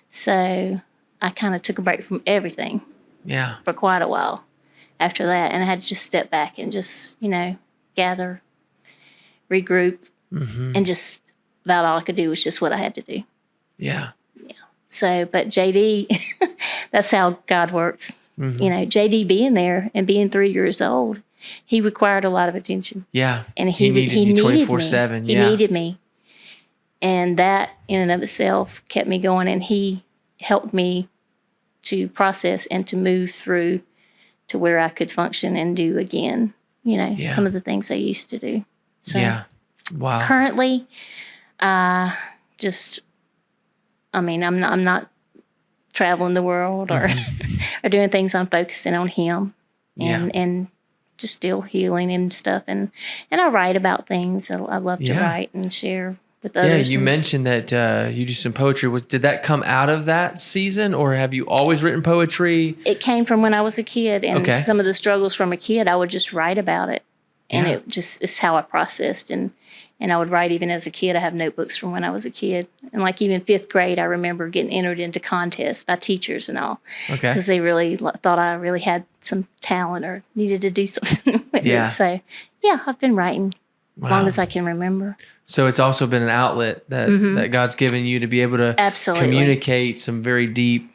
So I kind of took a break from everything. Yeah. For quite a while after that. And I had to just step back and just, gather, regroup, and just about all I could do was just what I had to do. Yeah. Yeah. So, but JD, that's how God works. JD being there and being 3 years old, he required a lot of attention. Yeah. And he needed you 24/7. He needed me. And that in and of itself kept me going, and he helped me to process and to move through to where I could function and do again, some of the things I used to do. So wow. Currently, I'm not traveling the world or doing things. I'm focusing on him and just still healing and stuff. And I write about things. I love to write and share with others. Yeah, you mentioned that you do some poetry. Did that come out of that season, or have you always written poetry? It came from when I was a kid, and some of the struggles from a kid, I would just write about it. And it just is how I processed. And I would write even as a kid. I have notebooks from when I was a kid. And like even 5th grade, I remember getting entered into contests by teachers and all. Okay. Because they really thought I really had some talent or needed to do something with it. So, I've been writing as long as I can remember. So it's also been an outlet that God's given you to be able to communicate some very deep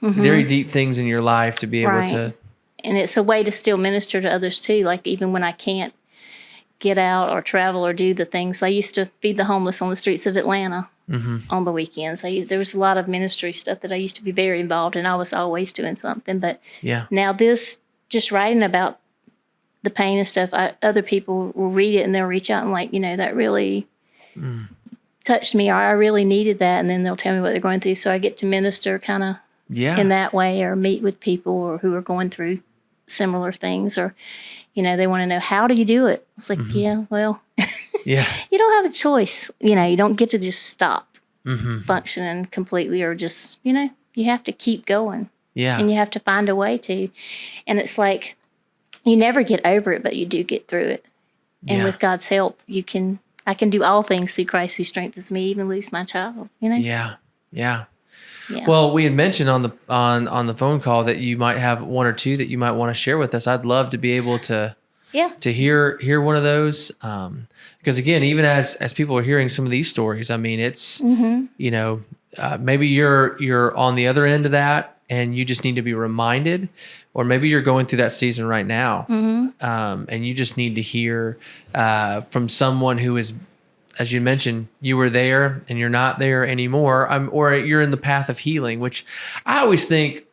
things in your life, to be able to. And it's a way to still minister to others too. Like even when I can't get out or travel or do the things, I used to feed the homeless on the streets of Atlanta on the weekends. There was a lot of ministry stuff that I used to be very involved in. I was always doing something. But now just writing about the pain and stuff, other people will read it and they'll reach out and that really touched me, or I really needed that. And then they'll tell me what they're going through. So I get to minister kind of in that way, or meet with people or who are going through similar things, or, they want to know, how do you do it? It's like, you don't have a choice. You don't get to just stop functioning completely, or just, you have to keep going. Yeah. And you have to find a way to. And it's like, you never get over it, but you do get through it. And with God's help, I can do all things through Christ who strengthens me, even lose my child, Yeah. Well, we had mentioned on the phone call that you might have one or two that you might want to share with us. I'd love to be able to hear one of those. Because again, even as people are hearing some of these stories, I mean, it's, maybe you're on the other end of that and you just need to be reminded, or maybe you're going through that season right now. And you just need to hear from someone who is, as you mentioned, you were there and you're not there anymore, or you're in the path of healing, which I always think,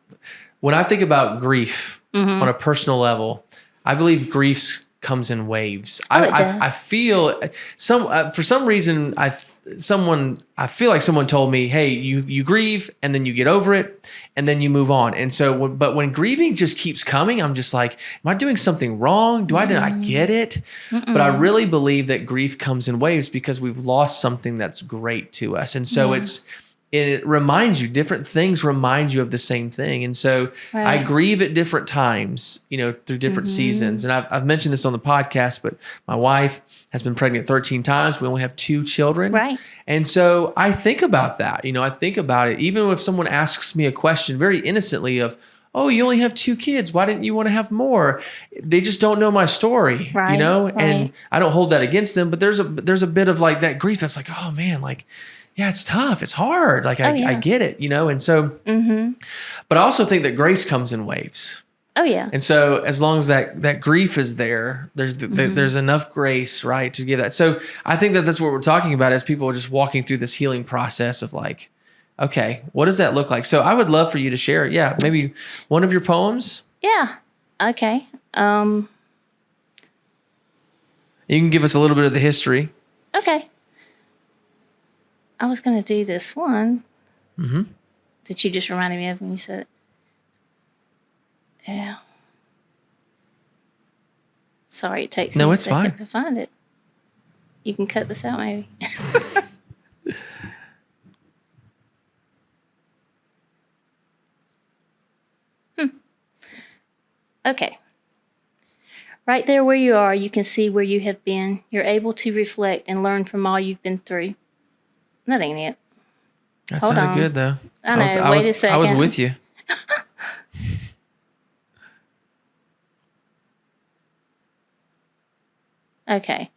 when I think about grief on a personal level, I believe grief comes in waves. I feel for some reason, I feel like someone told me, hey, you grieve and then you get over it and then you move on. And so, but when grieving just keeps coming, I'm just like, am I doing something wrong? Did I get it? But I really believe that grief comes in waves because we've lost something that's great to us. And so it reminds you, different things remind you of the same thing. And so I grieve at different times, through different seasons. And I've mentioned this on the podcast, but my wife has been pregnant 13 times. We only have 2 children. Right. And so I think about that. I think about it. Even if someone asks me a question very innocently of, oh, you only have 2 kids, why didn't you want to have more? They just don't know my story, and I don't hold that against them. But there's a bit of like that grief that's like, oh man, like, yeah, it's tough. It's hard. Like I get it, and so, but I also think that grace comes in waves. Oh yeah. And so as long as that grief is there, there's enough grace, right, to give that. So I think that that's what we're talking about as people are just walking through this healing process of like, Okay. What does that look like? So I would love for you to share. Yeah. Maybe one of your poems. Yeah. Okay. You can give us a little bit of the history. Okay. I was going to do this one that you just reminded me of when you said it. Yeah. Sorry, it takes me a second to find it. You can cut this out, maybe. Okay. Right there where you are, you can see where you have been. You're able to reflect and learn from all you've been through. That ain't it. That sounded good, though. I know. Wait a second. I was with you. Okay.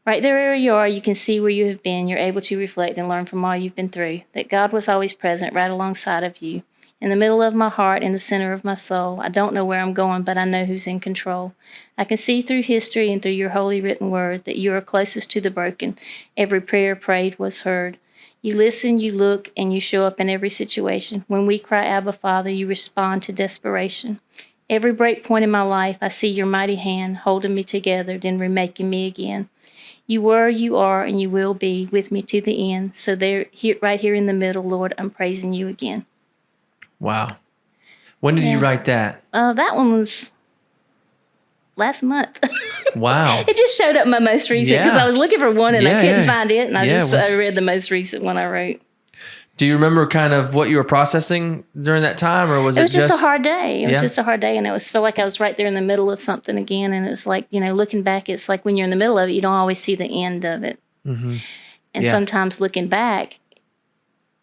Right there where you are, you can see where you have been. You're able to reflect and learn from all you've been through. That God was always present right alongside of you. In the middle of my heart, in the center of my soul. I don't know where I'm going, but I know who's in control. I can see through history and through your holy written word that you are closest to the broken. Every prayer prayed was heard. You listen, you look, and you show up in every situation. When we cry, Abba, Father, you respond to desperation. Every break point in my life, I see your mighty hand holding me together, then remaking me again. You were, you are, and you will be with me to the end. So right here in the middle, Lord, I'm praising you again. Wow. When did you write that? That one was last month. Wow. It just showed up in my most recent because I was looking for one and I couldn't find it. And I read the most recent one I wrote. Do you remember kind of what you were processing during that time, or was it just a hard day? It was just a hard day, and it felt like I was right there in the middle of something again. And it was like, looking back, it's like when you're in the middle of it, you don't always see the end of it. Mm-hmm. And sometimes looking back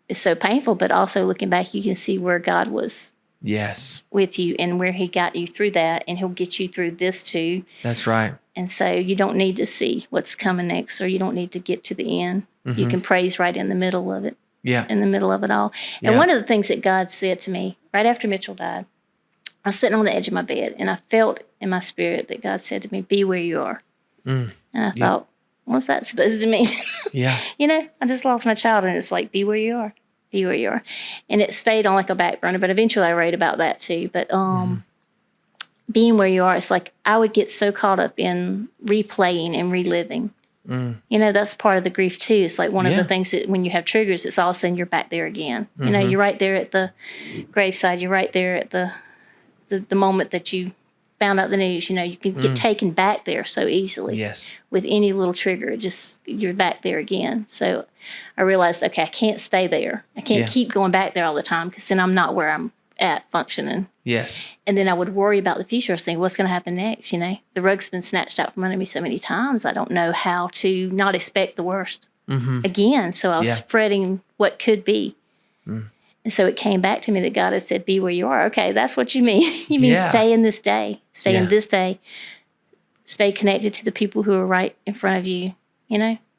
is so painful, but also looking back, you can see where God was with you and where he got you through that, and he'll get you through this too. That's right. And so you don't need to see what's coming next, or you don't need to get to the end. Mm-hmm. You can praise right in the middle of it. Yeah. In the middle of it all. And one of the things that God said to me right after Mitchell died, I was sitting on the edge of my bed, and I felt in my spirit that God said to me, be where you are. And I thought, what's that supposed to mean? Yeah. I just lost my child, and it's like, be where you are. Be where you are. And it stayed on like a back burner, but eventually I wrote about that too. But being where you are, it's like I would get so caught up in replaying and reliving. That's part of the grief too. It's like one of the things that when you have triggers, it's all of a sudden you're back there again. Mm-hmm. You're right there at the graveside. You're right there at the moment that you found out the news. You can get taken back there so easily. Yes. With any little trigger, you're back there again. So I realized, okay, I can't stay there. I can't keep going back there all the time, because then I'm not where I'm at functioning. Yes. And then I would worry about the future. I was thinking, what's going to happen next? The rug's been snatched out from under me so many times. I don't know how to not expect the worst again. So I was fretting what could be. And so it came back to me that God had said, be where you are. Okay, that's what you mean. You mean stay in this day. Stay in this day. Stay connected to the people who are right in front of you,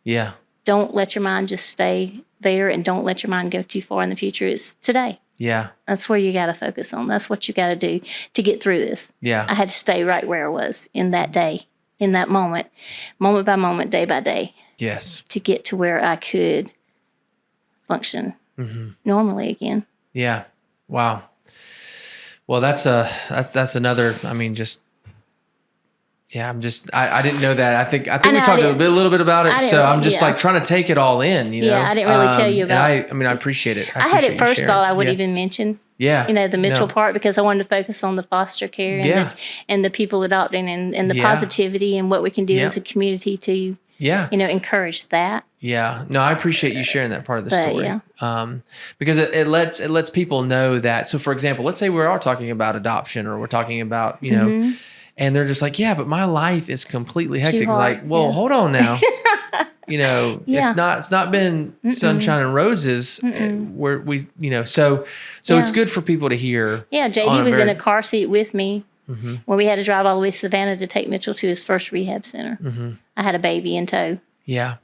Yeah. Don't let your mind just stay there, and don't let your mind go too far in the future. It's today. Yeah. That's where you got to focus on. That's what you got to do to get through this. Yeah. I had to stay right where I was in that day, in that moment by moment, day by day. Yes. To get to where I could function normally again. Yeah. Wow. Well, that's another, I didn't know that. I think we talked a little bit about it. So I'm just like trying to take it all in, Yeah, I didn't really tell you about it. I appreciate it. I had at first thought I would even mention, the Mitchell part, because I wanted to focus on the foster care and the people adopting and the positivity and what we can do as a community to, encourage that. Yeah. No, I appreciate you sharing that part of the story. Yeah. Because it lets people know that. So for example, let's say we are talking about adoption, or we're talking about, and they're just like, but my life is completely hectic. It's like, well, hold on now. It's not been sunshine and roses where we, so it's good for people to hear. Yeah. JD was in a car seat with me when we had to drive all the way to Savannah to take Mitchell to his first rehab center. I had a baby in tow. Yeah.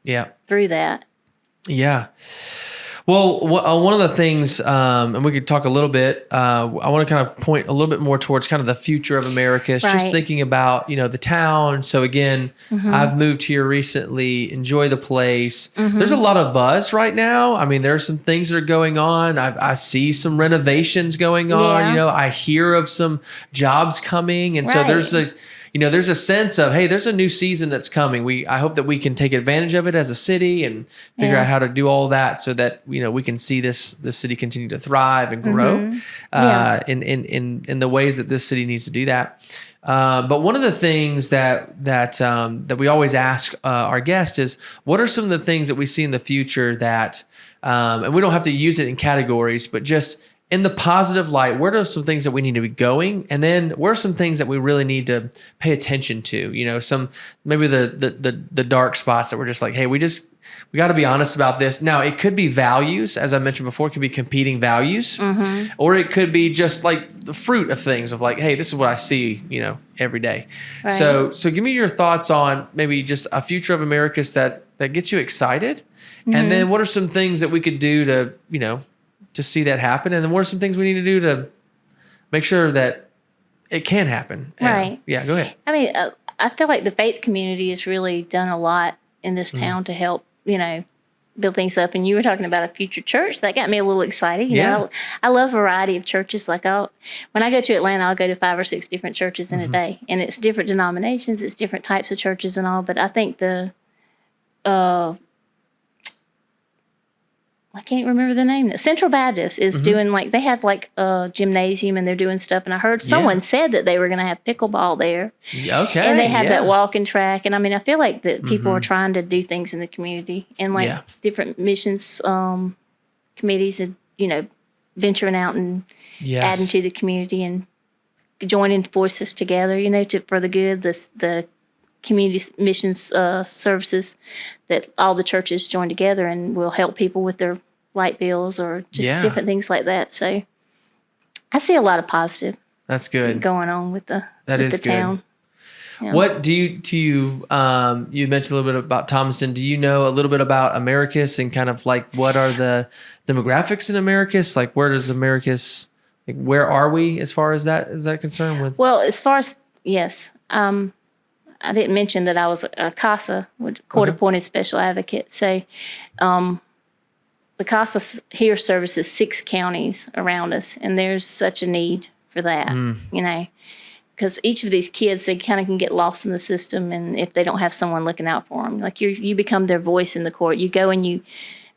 Yeah. Through that. Yeah. Well, one of the things, and we could talk a little bit, I want to kind of point a little bit more towards kind of the future of Americus, just thinking about, the town. So again, I've moved here recently, enjoy the place. There's a lot of buzz right now. I mean, there's some things that are going on. I see some renovations going on. I hear of some jobs coming. And so there's there's a sense of, hey, there's a new season that's coming. I hope that we can take advantage of it as a city and figure out how to do all that so that, we can see this city continue to thrive and grow in the ways that this city needs to do that. But one of the things that we always ask our guests is, what are some of the things that we see in the future that, and we don't have to use it in categories, but just in the positive light, where are some things that we need to be going? And then where are some things that we really need to pay attention to? Some maybe the dark spots that we're just like, hey, we got to be honest about this. Now, it could be values, as I mentioned before, it could be competing values, or it could be just like the fruit of things of like, hey, this is what I see, every day. Right. So give me your thoughts on maybe just a future of Americus that gets you excited. And then what are some things that we could do to see that happen? And then what are some things we need to do to make sure that it can happen? Right. Yeah, go ahead. I mean, I feel like the faith community has really done a lot in this town to help, build things up. And you were talking about a future church. That got me a little excited. I love variety of churches. Like when I go to Atlanta, I'll go to 5 or 6 different churches in a day. And it's different denominations. It's different types of churches and all. But I think I can't remember the name. Central Baptist is doing they have a gymnasium and they're doing stuff. And I heard someone said that they were going to have pickleball there. Okay. And they have that walking track. And I mean, I feel like that people are trying to do things in the community and different missions committees and, venturing out and adding to the community and joining forces together, for the good, the community missions services that all the churches join together and will help people with their light bills or just different things like that. So I see a lot of positive. That's good going on with the town. Yeah. What do you you mentioned a little bit about Thomaston. Do you know a little bit about Americus and kind of like what are the demographics in Americus? Like where does Americus, where are we as far as that is concerned with? Well, as far as I didn't mention that I was a CASA, court-appointed special advocate. So the CASA here services 6 counties around us, and there's such a need for that, because each of these kids, they kind of can get lost in the system, and if they don't have someone looking out for them, like you become their voice in the court. You go and you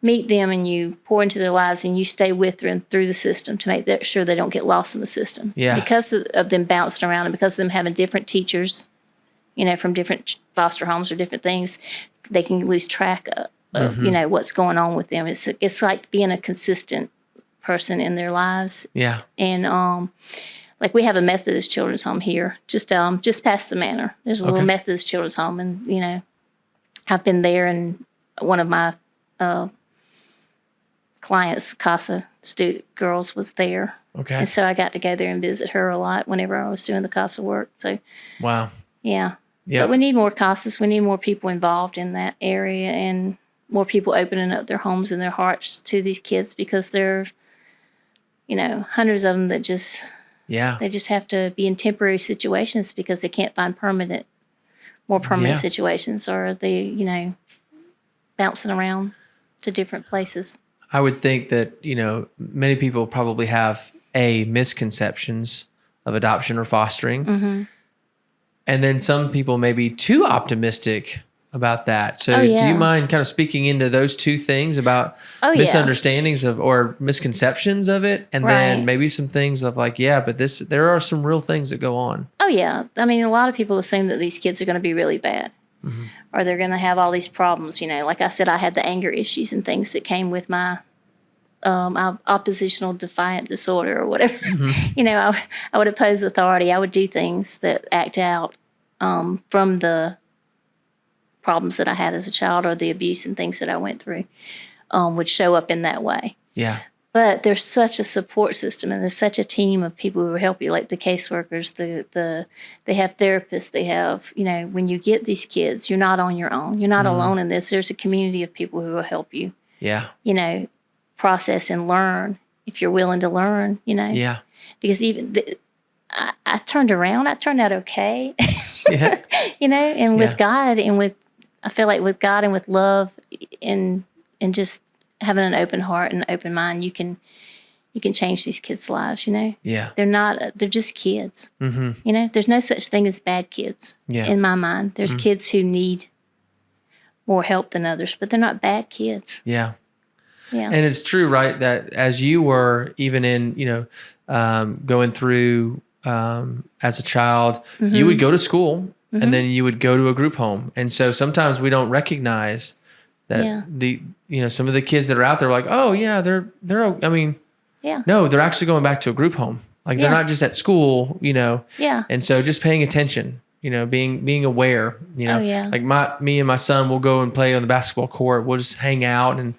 meet them and you pour into their lives and you stay with them through the system to make sure they don't get lost in the system. Yeah. Because of them bouncing around and because of them having different teachers, from different foster homes or different things, they can lose track of what's going on with them. It's like being a consistent person in their lives. Yeah. And we have a Methodist children's home here, just past the manor. There's a little Methodist children's home, and I've been there, and one of my clients, CASA student girls, was there. Okay. And so I got to go there and visit her a lot whenever I was doing the CASA work. So. Wow. Yeah. Yeah. But we need more CASAs. We need more people involved in that area and more people opening up their homes and their hearts to these kids, because there are, hundreds of them that they just have to be in temporary situations because they can't find more permanent situations, or they, bouncing around to different places. I would think that, many people probably have misconceptions of adoption or fostering. Mm-hmm. And then some people may be too optimistic about that. So do you mind kind of speaking into those two things about misunderstandings or misconceptions of it? And then maybe some things of but there are some real things that go on. Oh, yeah. I mean, a lot of people assume that these kids are going to be really bad, or they're going to have all these problems. Like I said, I had the anger issues and things that came with my oppositional defiant disorder or whatever. Mm-hmm. I would oppose authority. I would do things that act out from the problems that I had as a child or the abuse and things that I went through would show up in that way. Yeah. But there's such a support system, and there's such a team of people who will help you, like the caseworkers, they have therapists, they have, when you get these kids, you're not on your own. You're not alone in this. There's a community of people who will help you. Yeah. process and learn if you're willing to learn, Yeah. Because even I turned around. I turned out okay. Yeah. And with God I feel like with God and with love and just having an open heart and an open mind, you can change these kids' lives, Yeah. They're just kids. Mm-hmm. There's no such thing as bad kids in my mind. There's kids who need more help than others, but they're not bad kids. Yeah. Yeah. And it's true, right? That as you were even in, going through as a child, you would go to school and then you would go to a group home. And so sometimes we don't recognize that some of the kids that are out there are like, oh yeah, they're no, they're actually going back to a group home. Like they're not just at school, Yeah. And so just paying attention, being aware, like me and my son will go and play on the basketball court. We'll just hang out and,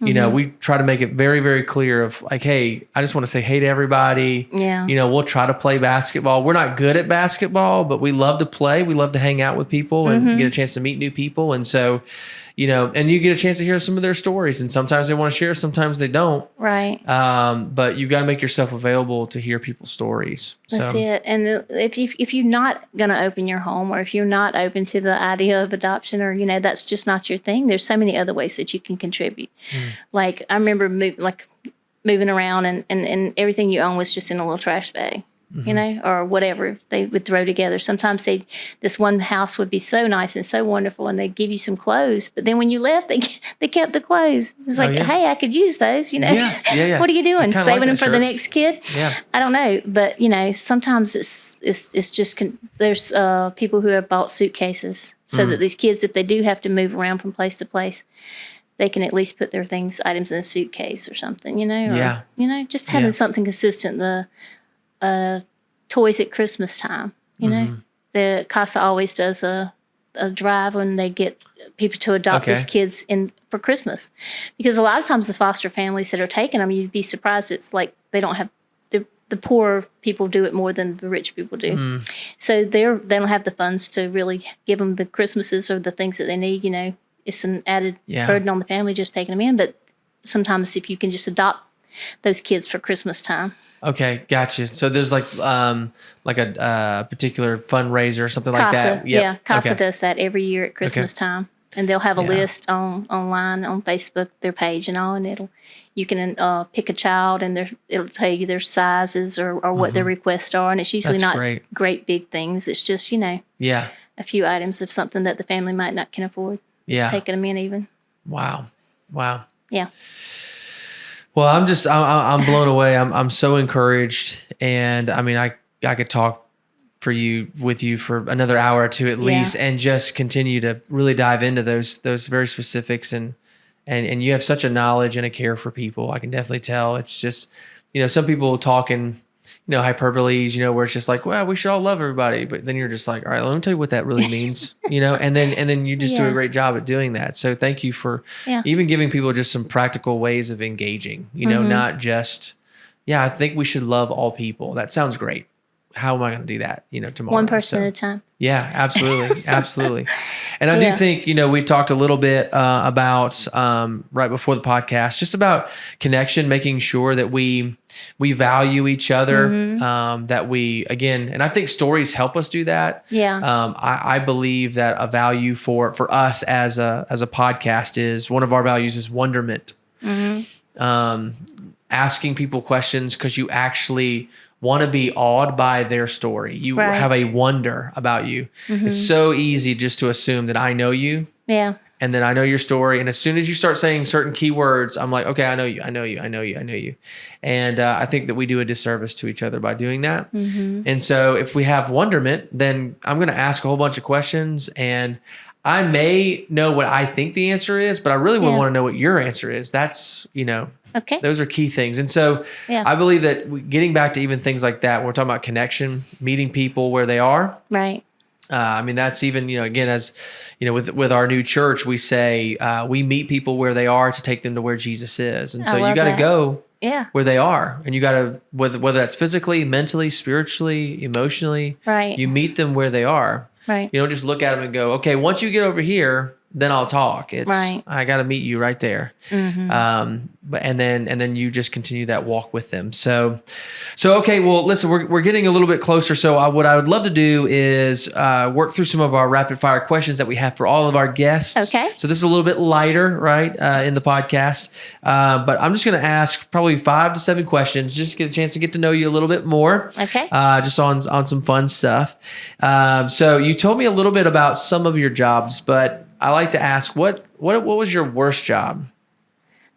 we try to make it very, very clear of like, hey, I just want to say hey to everybody. Yeah. We'll try to play basketball. We're not good at basketball, but we love to play. We love to hang out with people and get a chance to meet new people. And so, and you get a chance to hear some of their stories, and sometimes they want to share, sometimes they don't. Right. But you've got to make yourself available to hear people's stories. That's it. And if you're not going to open your home, or if you're not open to the idea of adoption, or, that's just not your thing, there's so many other ways that you can contribute. Like I remember moving around and everything you own was just in a little trash bag. Or whatever they would throw together. Sometimes this one house would be so nice and so wonderful, and they'd give you some clothes. But then when you left, they kept the clothes. It was like, hey, I could use those. Yeah. What are you doing? Saving them for the next kid? Yeah. I don't know, but sometimes it's just there's people who have bought suitcases so that these kids, if they do have to move around from place to place, they can at least put their items in a suitcase or something. Or, just having something consistent. Toys at Christmas time, The Casa always does a drive when they get people to adopt these kids for Christmas, because a lot of times the foster families that are taking them, you'd be surprised. It's like they don't have the poor people do it more than the rich people do. So they don't have the funds to really give them the Christmases or the things that they need. It's an added burden on the family just taking them in. But sometimes if you can just adopt those kids for Christmas time. Okay, gotcha. So there's like a particular fundraiser or something like that. Yeah, Casa does that every year at Christmas time, and they'll have a list online on Facebook, their page and all, and you can pick a child, and it'll tell you their sizes or what their requests are, and it's usually great big things. It's just a few items of something that the family might not can afford. Just taking them in even. Wow. Yeah. Well, I'm blown away. I'm so encouraged, and I mean, I could talk with you for another hour or two at least, and just continue to really dive into those very specifics, and you have such a knowledge and a care for people. I can definitely tell. It's just, some people talk in, hyperboles, where it's just like, well, we should all love everybody, but then you're just like, all right, let me tell you what that really means, and then you just do a great job at doing that. So thank you for even giving people just some practical ways of engaging, not just, I think we should love all people. That sounds great. How am I going to do that, tomorrow? One person at a time. Yeah, absolutely. Absolutely. And I do think, we talked a little bit about right before the podcast, just about connection, making sure that we value each other, that we, again, and I think stories help us do that. Yeah. I believe that a value for us as a podcast is, one of our values is wonderment. Asking people questions because you actually want to be awed by their story. You have a wonder about you. It's so easy just to assume that I know you. Yeah. And then I know your story. And as soon as you start saying certain keywords, I'm like, okay, I know you. And I think that we do a disservice to each other by doing that. And so if we have wonderment, then I'm going to ask a whole bunch of questions, and I may know what I think the answer is, but I really would want to know what your answer is. That's, okay. Those are key things. And so I believe that getting back to even things like that, when we're talking about connection, meeting people where they are. Right. I mean, that's even, again, as, with our new church, we say we meet people where they are to take them to where Jesus is. And so you got to go where they are. And you got to, whether that's physically, mentally, spiritually, emotionally, right. You meet them where they are. Right. You don't just look at them and go, okay, once you get over here, then I'll talk. It's right. I got to meet you right there. Mm-hmm. And then you just continue that walk with them. So okay. Well, listen, we're getting a little bit closer. So what I would love to do is work through some of our rapid fire questions that we have for all of our guests. Okay. So this is a little bit lighter, right, in the podcast. But I'm just going to ask probably 5 to 7 questions, just to get a chance to get to know you a little bit more. Okay. Just on some fun stuff. So you told me a little bit about some of your jobs, but I like to ask, what was your worst job?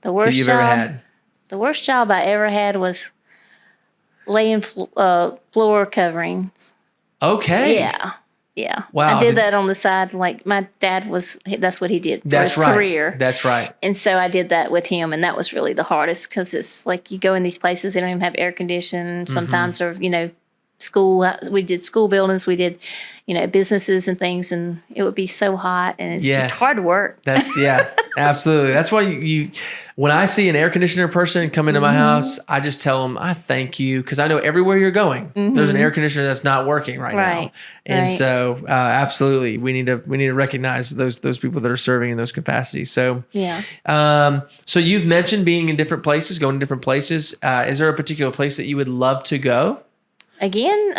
The worst that you've job, ever had? The worst job I ever had was laying floor coverings. Okay. Yeah. Wow. I did that on the side. Like my dad that's what he did for his career. That's right. And so I did that with him. And that was really the hardest because it's like you go in these places, they don't even have air conditioning sometimes, or, school. We did school buildings. We did, businesses and things, and it would be so hot, and it's just hard work. Absolutely. That's why when I see an air conditioner person come into my house, I just tell them, I thank you, because I know everywhere you're going, there's an air conditioner that's not working right now. And so, absolutely, we need to recognize those people that are serving in those capacities. So, so you've mentioned being in different places, going to different places. Is there a particular place that you would love to go? Again?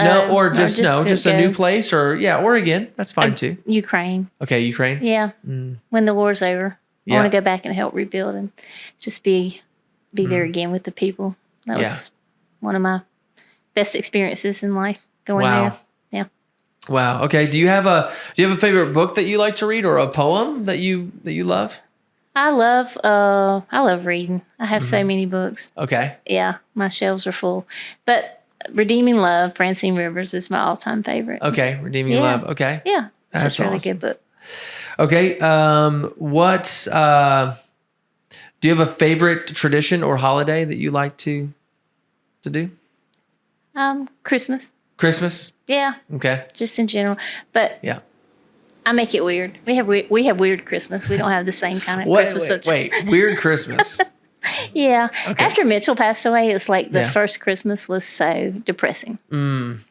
Just a new place, or again. That's fine too. Ukraine. Okay, Ukraine. Yeah. When the war's over, I want to go back and help rebuild and just be there again with the people. That was one of my best experiences in life, going there. Yeah. Wow. Okay. Do you have a favorite book that you like to read, or a poem that you love? I love reading. I have so many books. Okay. Yeah, my shelves are full, but Redeeming Love, Francine Rivers, is my all-time favorite. Okay, Redeeming Love. Okay. Yeah, it's That's just a really good book. Okay, do you have a favorite tradition or holiday that you like to do? Christmas. Christmas? Yeah. Okay. Just in general, but I make it weird. We have weird Christmas. We don't have the same kind of Christmas. Wait, weird Christmas. Yeah. Okay. After Mitchell passed away, it's like the first Christmas was so depressing. And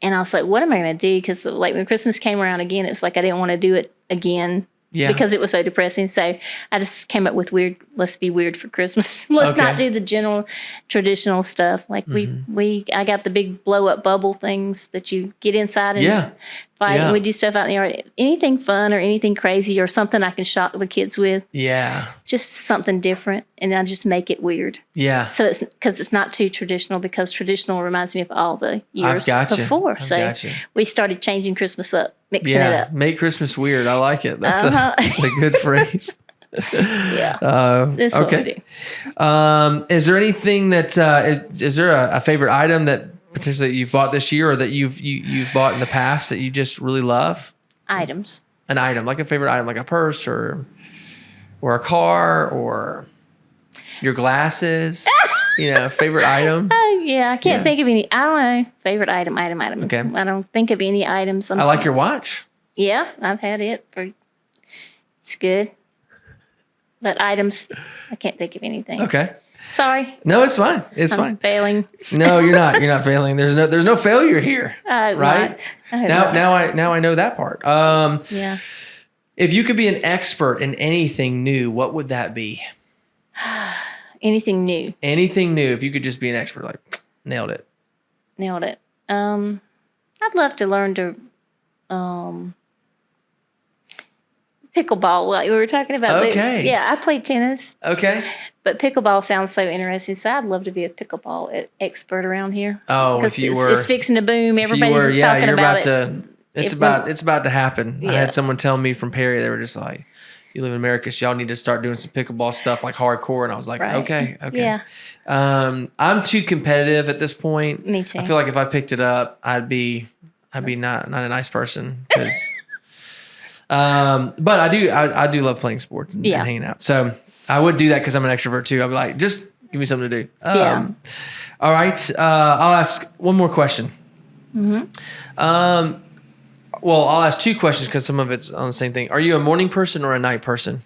I was like, what am I going to do? Because like when Christmas came around again, it was like I didn't want to do it again because it was so depressing. So I just came up with let's be weird for Christmas. Let's not do the general traditional stuff. Like I got the big blow up bubble things that you get inside and fight. And we do stuff out in the yard. Anything fun or anything crazy or something I can shock the kids with. Yeah. Just something different. And I just make it weird. Yeah. So it's because it's not too traditional, because traditional reminds me of all the years before. So we started changing Christmas up, mixing it up. Make Christmas weird. I like it. That's a good phrase. That's what we do. Is there anything that is there a favorite item that potentially you've bought this year, or that you've bought in the past that you just really love? Items. An item, like a favorite item, like a purse or a car, or your glasses. Favorite item. Oh yeah, I can't think of any. I don't know. Favorite item. Okay. I don't think of any items. I like your watch. Yeah, I've had it it's good. But items, I can't think of anything. Okay. Sorry. No, it's fine. I'm fine. Failing. No, you're not. You're not failing. There's no failure here. Right? Now I know that part. If you could be an expert in anything new, what would that be? Anything new. Anything new. If you could just be an expert, like nailed it. I'd love to learn to pickleball. Like we were talking about. Okay. I played tennis. Okay. But pickleball sounds so interesting. So I'd love to be a pickleball expert around here. Oh, if you were, it's fixing to boom. Everybody's talking about it. It's about to happen. Yeah. I had someone tell me from Perry, they were just like, "You live in Americus, y'all need to start doing some pickleball stuff, like hardcore." And I was like, okay. Yeah. I'm too competitive at this point. Me too. I feel like if I picked it up, I'd be not a nice person, because. But I do love playing sports and hanging out. So I would do that because I'm an extrovert too. I'd be like, just give me something to do. All right. I'll ask one more question. Well, I'll ask 2 questions because some of it's on the same thing. Are you a morning person or a night person?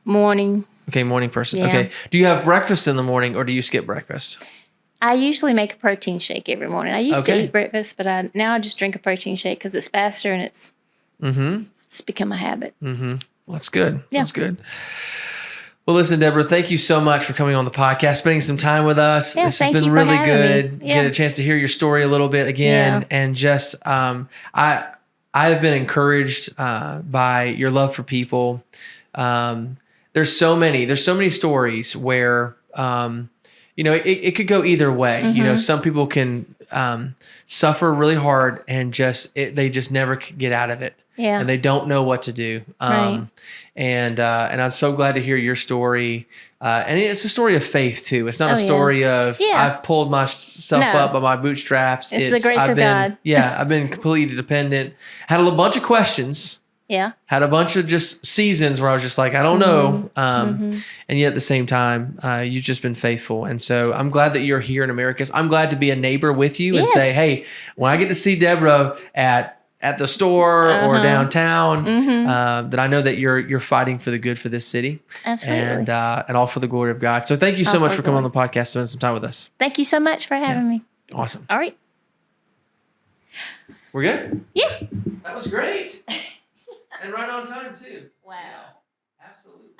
Morning. Okay, morning person. Yeah. Okay. Do you have breakfast in the morning, or do you skip breakfast? I usually make a protein shake every morning. I used to eat breakfast, but now I just drink a protein shake because it's faster and it's become a habit. That's good. Yeah. That's good. Well, listen, Deborah, thank you so much for coming on the podcast, spending some time with us. Yeah, this has been really good. Yeah. Get a chance to hear your story a little bit again. And just, I have been encouraged by your love for people. There's so many stories where, it could go either way. Some people can suffer really hard and they just never get out of it. Yeah. And they don't know what to do. Right. And I'm so glad to hear your story. And it's a story of faith too. It's not a story of I've pulled myself up by my bootstraps. It's the grace of God. I've been completely dependent. Had a bunch of questions. Yeah. Had a bunch of just seasons where I was just like, I don't know. And yet at the same time, you've just been faithful. And so I'm glad that you're here in Americus. I'm glad to be a neighbor with you and say, hey, when I get to see Deborah at the store or downtown, that I know that you're fighting for the good for this city. Absolutely. And all for the glory of God. So thank you so much for coming on the podcast, spending some time with us. Thank you so much for having me. Awesome. All right. We're good? Yeah. That was great. And right on time too. Wow. Yeah, absolutely.